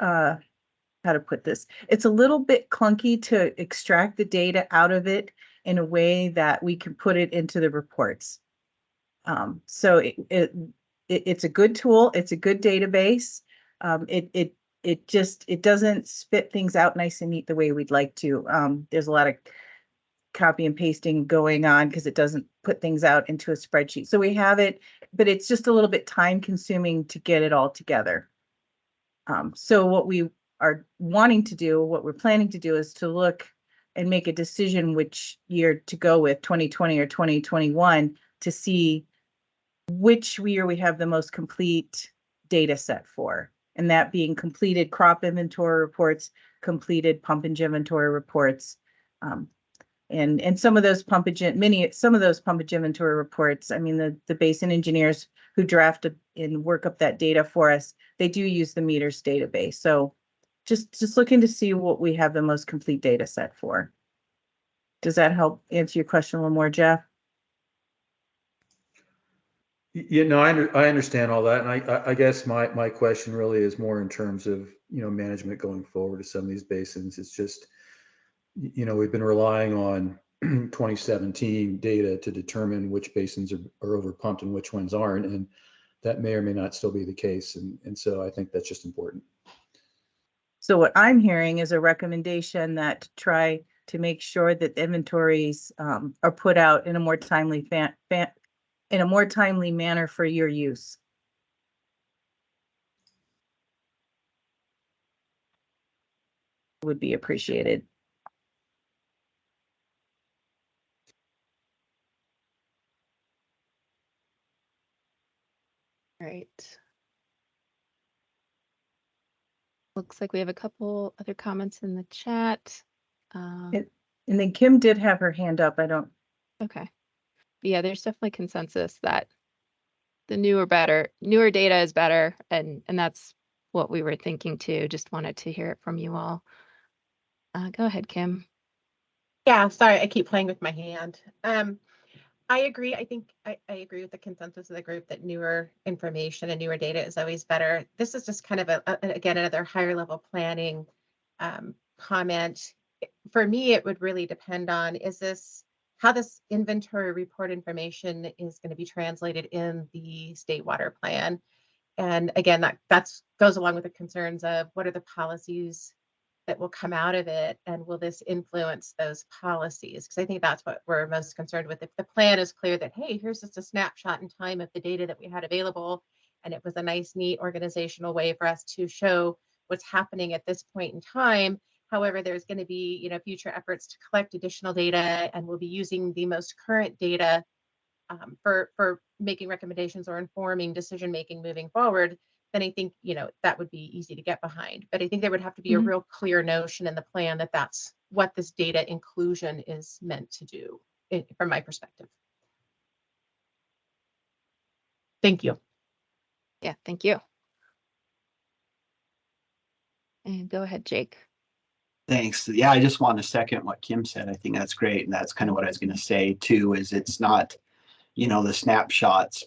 how to put this. It's a little bit clunky to extract the data out of it in a way that we can put it into the reports. So it's a good tool. It's a good database. It doesn't spit things out nice and neat the way we'd like to. There's a lot of copy and pasting going on because it doesn't put things out into a spreadsheet. So we have it, but it's just a little bit time consuming to get it all together. So what we are wanting to do, what we're planning to do, is to look and make a decision which year to go with, 2020 or 2021, to see which year we have the most complete data set for, and that being completed crop inventory reports, completed pumpage inventory reports, and some of those pumpage inventory reports. I mean, the basin engineers who draft and work up that data for us, they do use the meters database. So just looking to see what we have the most complete data set for. Does that help answer your question a little more, Jeff? you know, I understand all that. And I guess my question really is more in terms of, you know, management going forward to some of these basins. It's just, you know, we've been relying on 2017 data to determine which basins are over pumped and which ones aren't. And that may or may not still be the case. And so I think that's just important. So what I'm hearing is a recommendation that to try to make sure that the inventories are put out in a more timely manner for your use. Would be appreciated. Right. Looks like we have a couple other comments in the chat. And then Kim did have her hand up. I don't. Okay. Yeah, there's definitely consensus that the newer data is better, and that's what we were thinking too. Just wanted to hear it from you all. Go ahead, Kim. Yeah, sorry, I keep playing with my hand. I agree. I think I agree with the consensus of the group that newer information and newer data is always better. This is just kind of again, another higher level planning comment. For me, it would really depend on how this inventory report information is going to be translated in the state water plan. And again, that goes along with the concerns of what are the policies that will come out of it, and will this influence those policies? Because I think that's what we're most concerned with. If the plan is clear that, hey, here's just a snapshot in time of the data that we had available, and it was a nice, neat organizational way for us to show what's happening at this point in time. However, there's going to be, you know, future efforts to collect additional data, and we'll be using the most current data for making recommendations or informing decision making moving forward. Then I think, you know, that would be easy to get behind. But I think there would have to be a real clear notion in the plan that that's what this data inclusion is meant to do, from my perspective. Thank you. Yeah, thank you. And go ahead, Jake. Thanks. Yeah, I just want to second what Kim said. I think that's great. And that's kind of what I was going to say too, is it's not, you know, the snapshots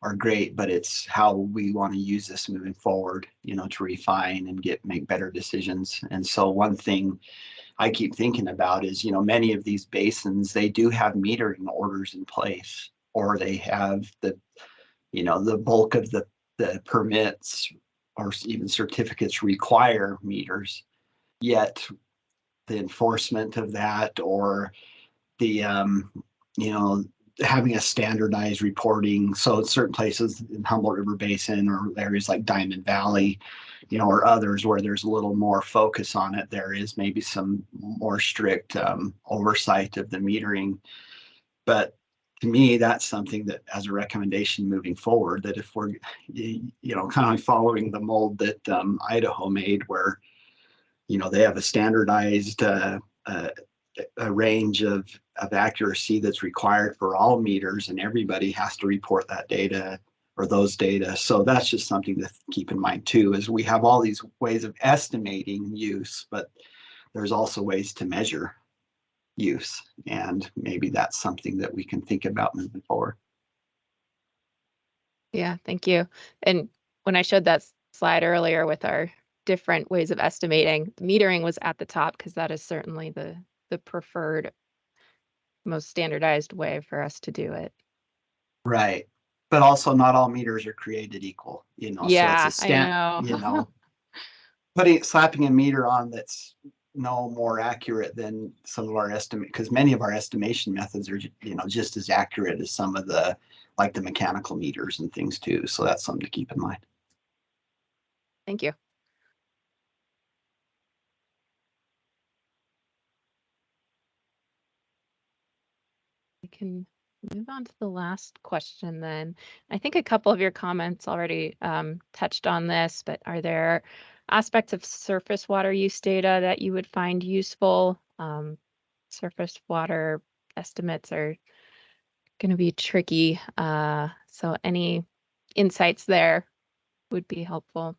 are great, but it's how we want to use this moving forward, you know, to refine and make better decisions. And so one thing I keep thinking about is, you know, many of these basins, they do have metering orders in place, or they have the, you know, the bulk of the permits or even certificates require meters, yet the enforcement of that, or the, you know, having a standardized reporting. So certain places in Humboldt River Basin or areas like Diamond Valley, you know, or others where there's a little more focus on it, there is maybe some more strict oversight of the metering. But to me, that's something that as a recommendation moving forward, that if we're, kind of following the mold that Idaho made where, they have a standardized a range of accuracy that's required for all meters and everybody has to report that data or those data. So that's just something to keep in mind too, is we have all these ways of estimating use, but there's also ways to measure use. And maybe that's something that we can think about moving forward. Yeah, thank you. And when I showed that slide earlier with our different ways of estimating, metering was at the top because that is certainly the preferred, most standardized way for us to do it. Right. But also not all meters are created equal, Yeah, so it's I know. Slapping a meter on that's no more accurate than some of our estimate, because many of our estimation methods are, just as accurate as some of the, like the mechanical meters and things too. So that's something to keep in mind. Thank you. We can move on to the last question then. I think a couple of your comments already touched on this, but are there aspects of surface water use data that you would find useful? Surface water estimates are going to be tricky. So any insights there would be helpful.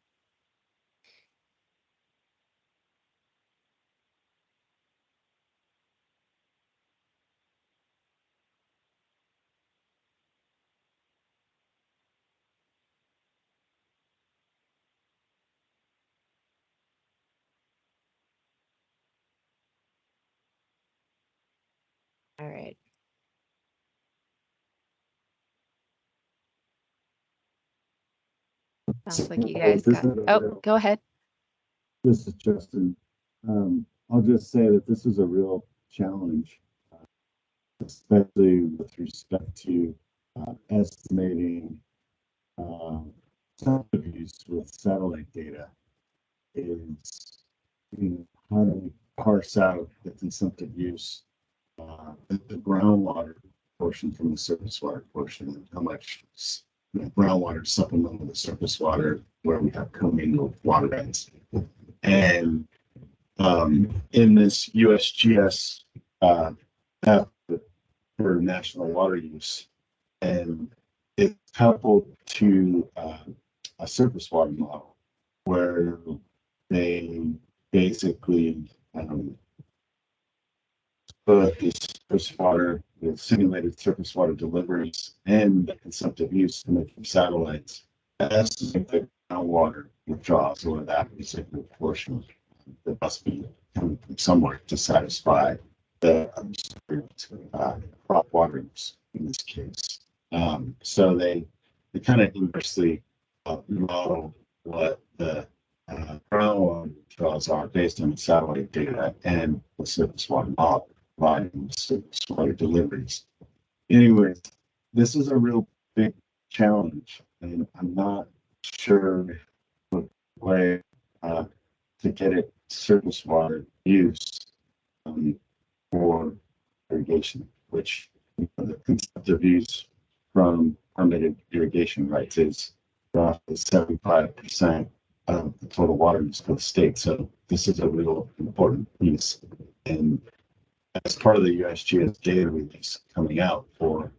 All right. Sounds like you guys got, go ahead. This is Justin. I'll just say that this is a real challenge, especially with respect to estimating use with satellite data. Is how do we parse out the consumptive use, the groundwater portion from the surface water portion, and how much groundwater supplement with the surface water where we have commingled water ends. And in this USGS effort for national water use, and it's coupled to a surface water model where they basically put the surface water, the simulated surface water deliveries and the consumptive use coming from satellites as the groundwater withdrawals, or that particular portion that must be coming from somewhere to satisfy the crop water use in this case. So they kind of inversely model what the groundwater withdrawals are based on the satellite data and the surface water model providing surface water deliveries. Anyways, this is a real big challenge, and I'm not sure what way to get it surface water use for irrigation, which the consumptive use from permitted irrigation rights is roughly 75% of the total water use for the state. So this is a real important piece. And as part of the USGS data release coming out for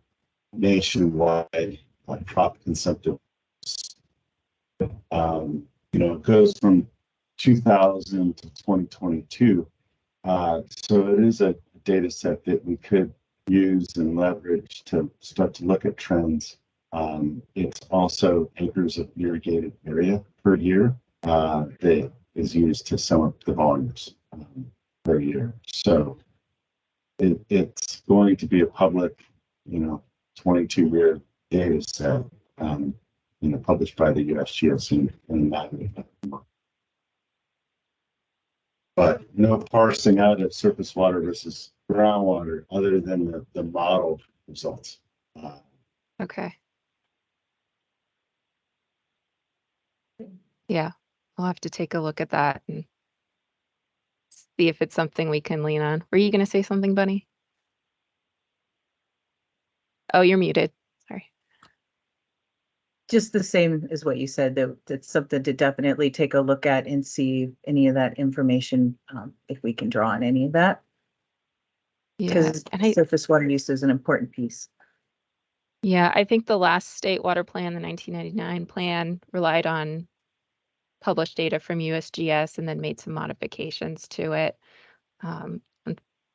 nationwide crop consumptive, it goes from 2000 to 2022. So it is a data set that we could use and leverage to start to look at trends. It's also acres of irrigated area per year that is used to sum up the volumes per year. So it's going to be a public, 22-year data set, published by the USGS in that. But no parsing out of surface water versus groundwater other than the modeled results. Okay. Yeah, I'll have to take a look at that and see if it's something we can lean on. Were you going to say something, Bunny? Oh, you're muted. Sorry. Just the same as what you said, that that's something to definitely take a look at and see any of that information, if we can draw on any of that. Yeah, Because and surface water use is an important piece. yeah, I think the last state water plan, the 1999 plan, relied on published data from USGS and then made some modifications to it.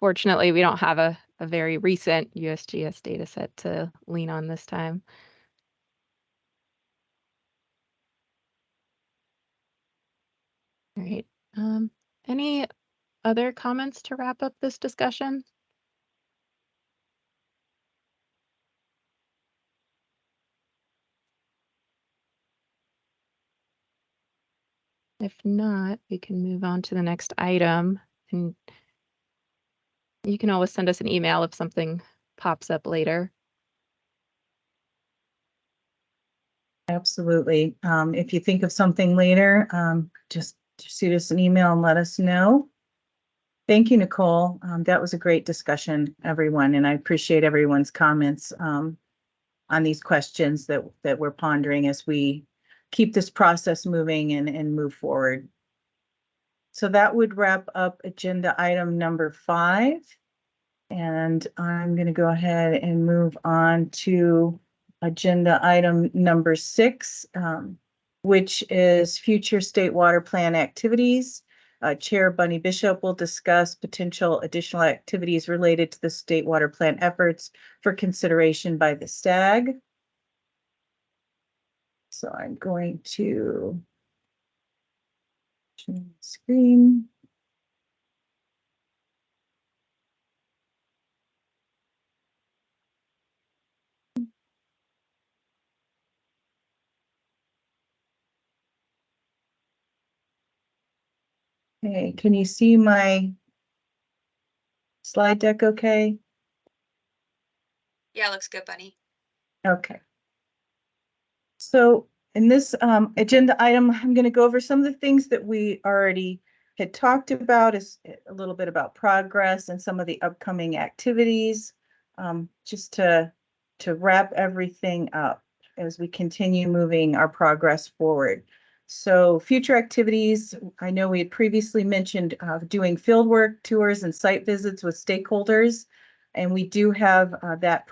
Unfortunately, we don't have a very recent USGS data set to lean on this time. All right. Any other comments to wrap up this discussion? If not, we can move on to the next item. And you can always send us an email if something pops up later. Absolutely. If you think of something later, just shoot us an email and let us know. Thank you, Nicole. That was a great discussion, everyone, and I appreciate everyone's comments on these questions that we're pondering as we keep this process moving and move forward. So that would wrap up agenda item number 5. And I'm going to go ahead and move on to agenda item number 6, which is future state water plan activities. Chair Bunny Bishop will discuss potential additional activities related to the state water plan efforts for consideration by the STAG. So I'm going to share the screen. Okay, can you see my slide deck okay? Yeah, looks good, Bunny. Okay. So in this agenda item, I'm going to go over some of the things that we already had talked about, is a little bit about progress and some of the upcoming activities, just to wrap everything up as we continue moving our progress forward. So future activities, I know we had previously mentioned doing fieldwork tours and site visits with stakeholders, and we do have that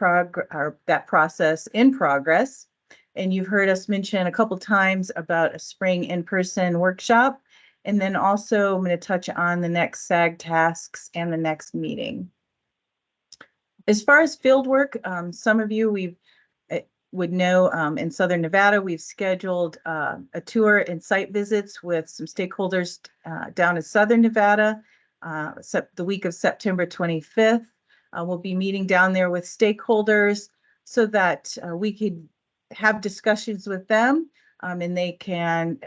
process in progress. And you've heard us mention a couple times about a spring in-person workshop. And then also I'm going to touch on the next SAG tasks and the next meeting. As far as field work, some of you would know in Southern Nevada, we've scheduled a tour and site visits with some stakeholders down in Southern Nevada, the week of September 25th. We'll be meeting down there with stakeholders so that we could have discussions with them, and they can,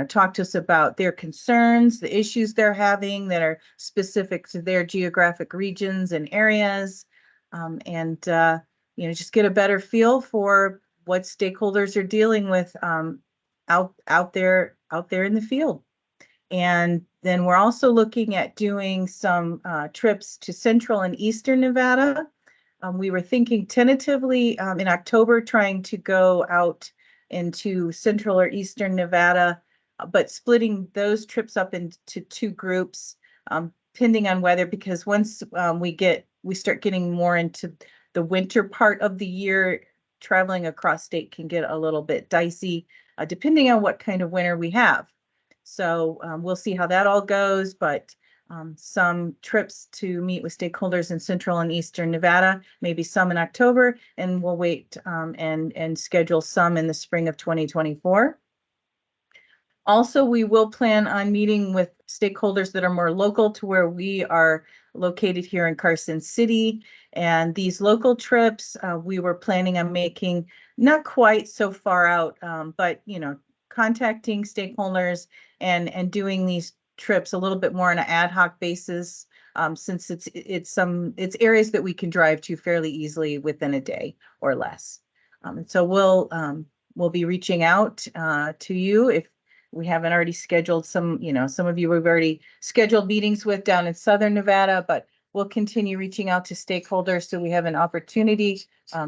talk to us about their concerns, the issues they're having that are specific to their geographic regions and areas, and just get a better feel for what stakeholders are dealing with out there in the field. And then we're also looking at doing some trips to Central and Eastern Nevada. We were thinking tentatively in October, trying to go out into Central or Eastern Nevada, but splitting those trips up into 2 groups, depending on weather, because once we start getting more into the winter part of the year, traveling across state can get a little bit dicey, depending on what kind of winter we have. So we'll see how that all goes, but some trips to meet with stakeholders in Central and Eastern Nevada, maybe some in October, and we'll wait and schedule some in the spring of 2024. Also, we will plan on meeting with stakeholders that are more local to where we are located here in Carson City. And these local trips, we were planning on making not quite so far out, but, contacting stakeholders and doing these trips a little bit more on an ad hoc basis, since it's areas that we can drive to fairly easily within a day or less. And so we'll be reaching out to you if we haven't already scheduled some of you we've already scheduled meetings with down in Southern Nevada, but we'll continue reaching out to stakeholders so we have an opportunity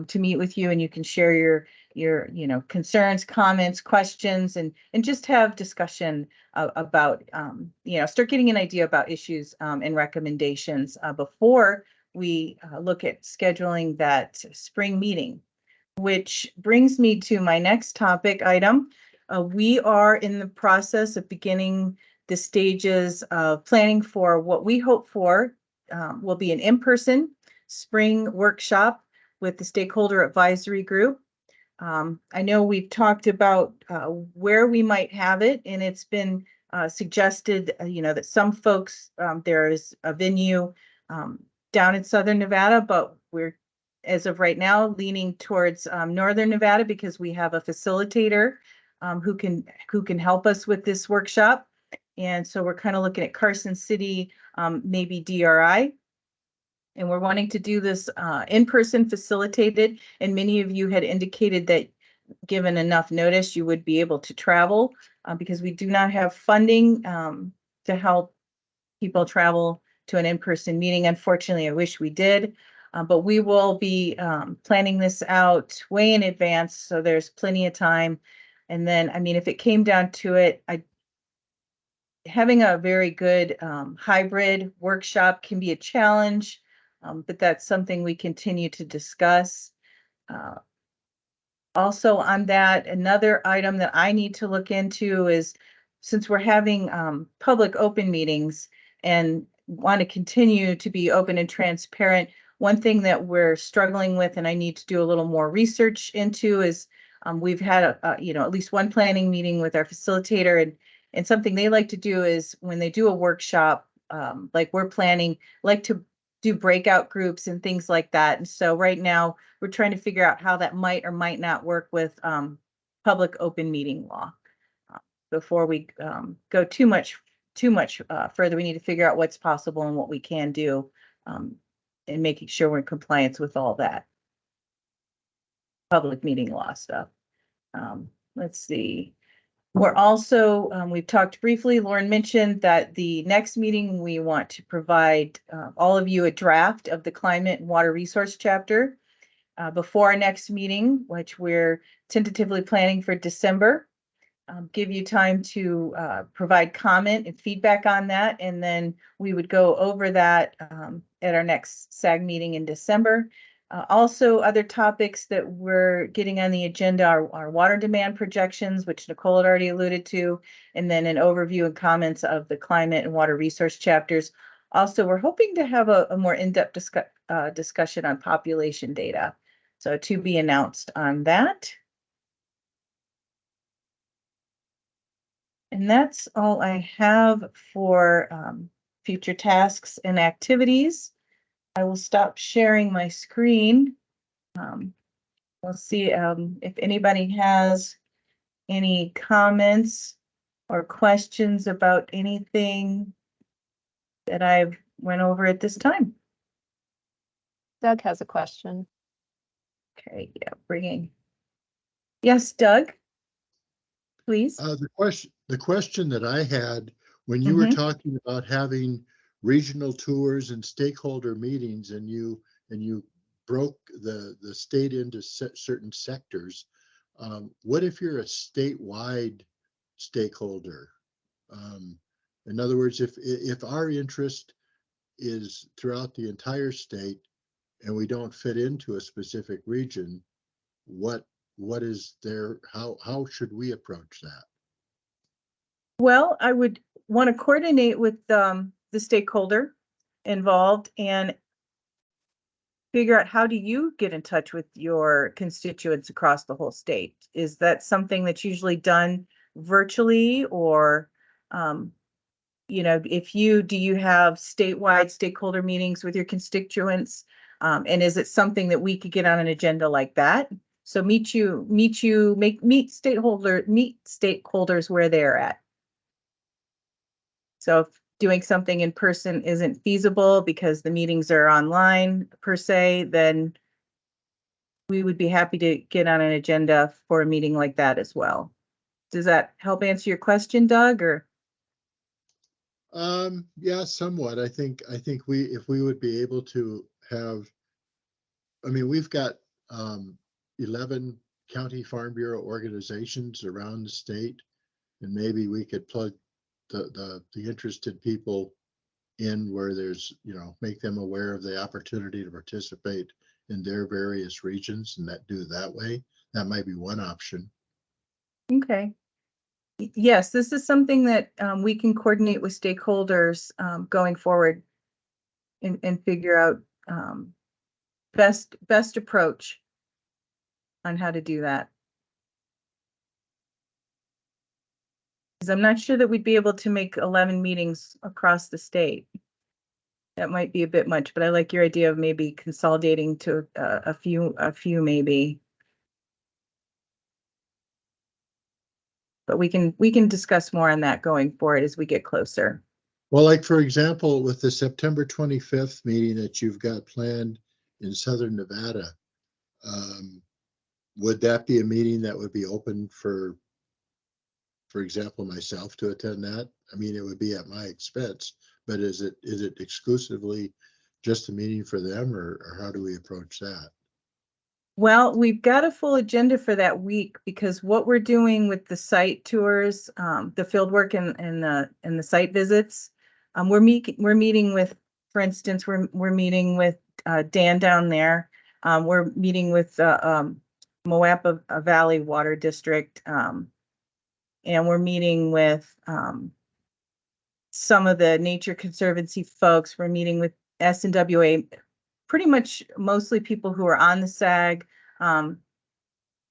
to meet with you and you can share your concerns, comments, questions, and just have discussion about start getting an idea about issues and recommendations before we look at scheduling that spring meeting. Which brings me to my next topic item. We are in the process of beginning the stages of planning for what we hope for will be an in-person spring workshop with the stakeholder advisory group. I know we've talked about where we might have it, and it's been suggested, that some folks, there is a venue down in Southern Nevada, but we're, as of right now, leaning towards Northern Nevada because we have a facilitator who can help us with this workshop. And so we're kind of looking at Carson City, maybe DRI. And we're wanting to do this in-person facilitated. And many of you had indicated that given enough notice, you would be able to travel because we do not have funding to help people travel to an in-person meeting. Unfortunately, I wish we did. But we will be planning this out way in advance, so there's plenty of time. And then, I mean, if it came down to it, having a very good hybrid workshop can be a challenge, but that's something we continue to discuss. Also on that, another item that I need to look into is, since we're having public open meetings and want to continue to be open and transparent, one thing that we're struggling with and I need to do a little more research into is we've had at least one planning meeting with our facilitator, and something they like to do is when they do a workshop, like we're planning, like to do breakout groups and things like that. And so right now we're trying to figure out how that might or might not work with public open meeting law. Before we go too much further, we need to figure out what's possible and what we can do. And making sure we're in compliance with all that public meeting law stuff. Let's see. We're also, we've talked briefly, Lauren mentioned that the next meeting, we want to provide all of you a draft of the climate and water resource chapter before our next meeting, which we're tentatively planning for December. Give you time to provide comment and feedback on that. And then we would go over that at our next SAG meeting in December. Also, other topics that we're getting on the agenda are water demand projections, which Nicole had already alluded to, and then an overview and comments of the climate and water resource chapters. Also, we're hoping to have a more in-depth discussion on population data. So to be announced on that. And that's all I have for future tasks and activities. I will stop sharing my screen. We'll see if anybody has any comments or questions about anything that I've went over at this time. Doug has a question. Okay, yeah, bringing. Yes, Doug, please. The question that I had when you were talking about having regional tours and stakeholder meetings, and you broke the state into certain sectors. What if you're a statewide stakeholder? In other words, if our interest is throughout the entire state and we don't fit into a specific region, what is there? How should we approach that? Well, I would want to coordinate with the stakeholder involved and figure out, how do you get in touch with your constituents across the whole state? Is that something that's usually done virtually, or do you have statewide stakeholder meetings with your constituents? And is it something that we could get on an agenda like that? So meet stakeholders where they're at. So if doing something in person isn't feasible because the meetings are online per se, then we would be happy to get on an agenda for a meeting like that as well. Does that help answer your question, Doug? Or Yeah, somewhat. I think if we would be able to have, I mean, we've got 11 county farm bureau organizations around the state, and maybe we could plug the interested people in where there's, make them aware of the opportunity to participate in their various regions and do it that way. That might be one option. Okay. Yes, this is something that we can coordinate with stakeholders going forward and figure out best approach on how to do that. Because I'm not sure that we'd be able to make 11 meetings across the state. That might be a bit much, but I like your idea of maybe consolidating to a few maybe. But we can discuss more on that going forward as we get closer. Well, like for example, with the September 25th meeting that you've got planned in Southern Nevada, would that be a meeting that would be open for example, myself to attend that? I mean, it would be at my expense, but is it exclusively just a meeting for them, or how do we approach that? Well, we've got a full agenda for that week because what we're doing with the site tours, the field work and the site visits, we're meeting with, for instance, we're meeting with Dan down there. We're meeting with Moapa Valley Water District, and we're meeting with some of the Nature Conservancy folks. We're meeting with SNWA, pretty much mostly people who are on the SAG down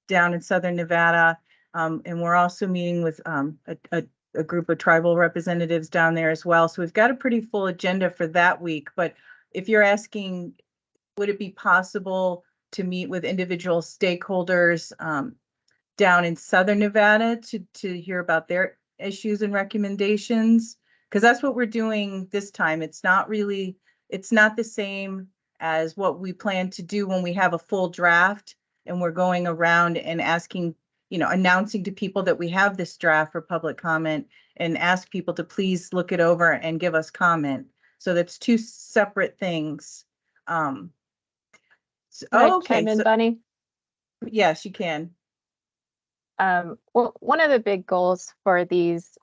in Southern Nevada. And we're also meeting with a group of tribal representatives down there as well. So we've got a pretty full agenda for that week. But if you're asking, would it be possible to meet with individual stakeholders down in Southern Nevada to hear about their issues and recommendations? Because that's what we're doing this time. It's not the same as what we plan to do when we have a full draft and we're going around and asking, announcing to people that we have this draft for public comment and ask people to please look it over and give us comment. So that's two separate things. Can I chime in, Bunny? Yes, you can. Well, one of the big goals for these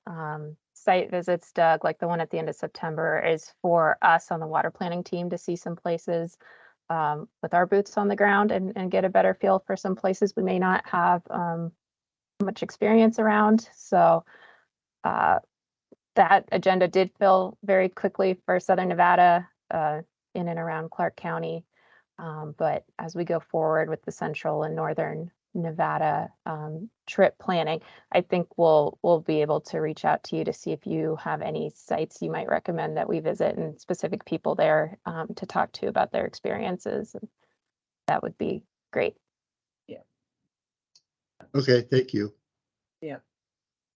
site visits, Doug, like the one at the end of September, is for us on the water planning team to see some places with our boots on the ground and get a better feel for some places we may not have much experience around. So that agenda did fill very quickly for Southern Nevada in and around Clark County. But as we go forward with the Central and Northern Nevada trip planning, I think we'll be able to reach out to you to see if you have any sites you might recommend that we visit and specific people there to talk to about their experiences. That would be great. Yeah. Okay, thank you. Yeah.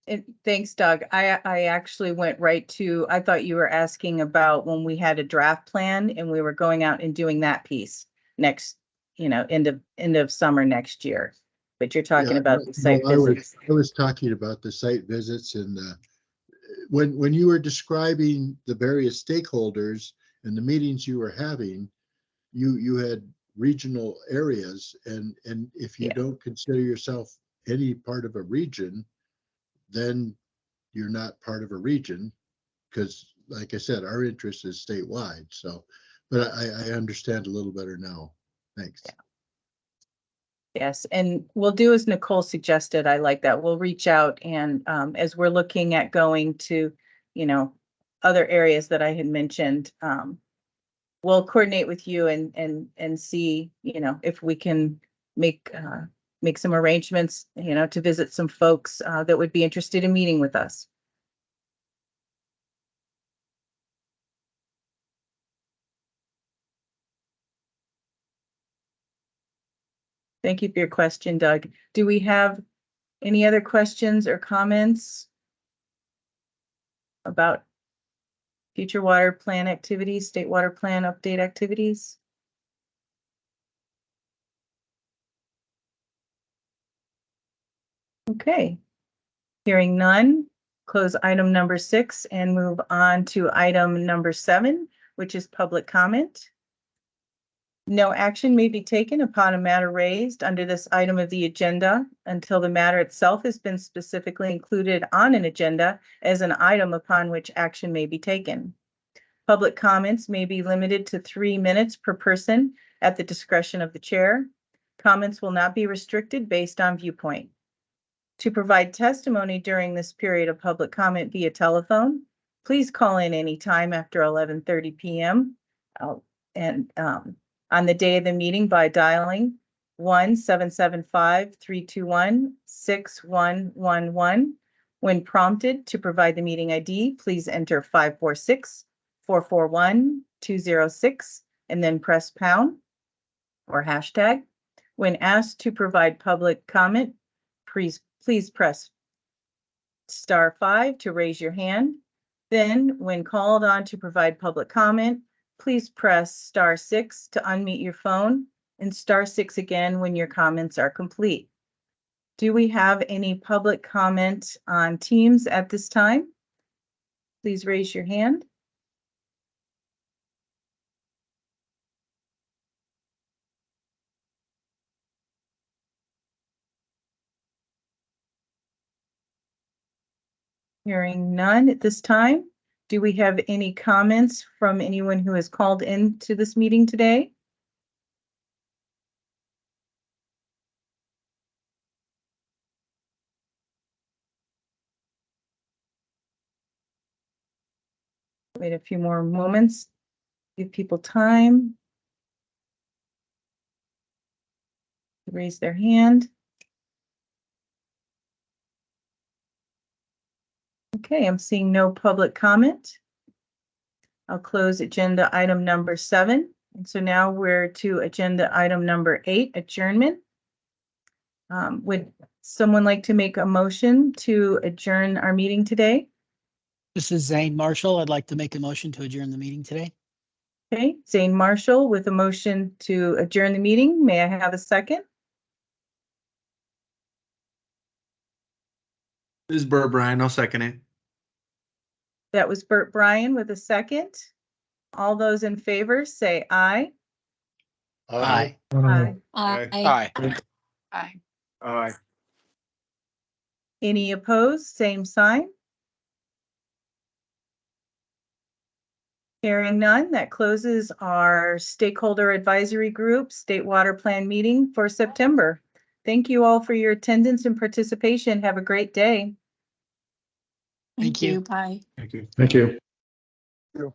And thanks, Doug. I actually went right to, I thought you were asking about when we had a draft plan and we were going out and doing that piece next, end of summer next year. But you're talking about the site visits. I was talking about the site visits and when you were describing the various stakeholders and the meetings you were having, you had regional areas, and if you don't consider yourself any part of a region, then you're not part of a region, because like I said, our interest is statewide. So, but I understand a little better now. Thanks. Yeah. Yes, and we'll do as Nicole suggested. I like that. We'll reach out and as we're looking at going to, other areas that I had mentioned, we'll coordinate with you and see, if we can make some arrangements, to visit some folks that would be interested in meeting with us. Thank you for your question, Doug. Do we have any other questions or comments about future water plan activities, state water plan update activities? Okay, hearing none, close item number 6 and move on to item number 7, which is public comment. No action may be taken upon a matter raised under this item of the agenda until the matter itself has been specifically included on an agenda as an item upon which action may be taken. Public comments may be limited to 3 minutes per person at the discretion of the chair. Comments will not be restricted based on viewpoint. To provide testimony during this period of public comment via telephone, please call in any time after 11:30 p.m. On the day of the meeting by dialing 1-775-321-6111. When prompted to provide the meeting ID, please enter 546-441-206 and then press pound or hashtag. When asked to provide public comment, please press *5 to raise your hand. Then, when called on to provide public comment, please press *6 to unmute your phone and *6 again when your comments are complete. Do we have any public comment on Teams at this time? Please raise your hand. Hearing none at this time. Do we have any comments from anyone who has called into this meeting today? Wait a few more moments. Give people time to raise their hand. Okay, I'm seeing no public comment. I'll close agenda item number 7. And so now we're to agenda item number 8, adjournment. Would someone like to make a motion to adjourn our meeting today? This is Zane Marshall. I'd like to make a motion to adjourn the meeting today. Okay, Zane Marshall with a motion to adjourn the meeting. May I have a second? This is Bert Bryan. I'll second it. That was Bert Bryan with a second. All those in favor say aye. Aye. Aye. Aye. Aye. Aye. Any opposed? Same sign. Hearing none, that closes our stakeholder advisory group state water plan meeting for September. Thank you all for your attendance and participation. Have a great day. Thank you. Bye. Thank you. Thank you. You.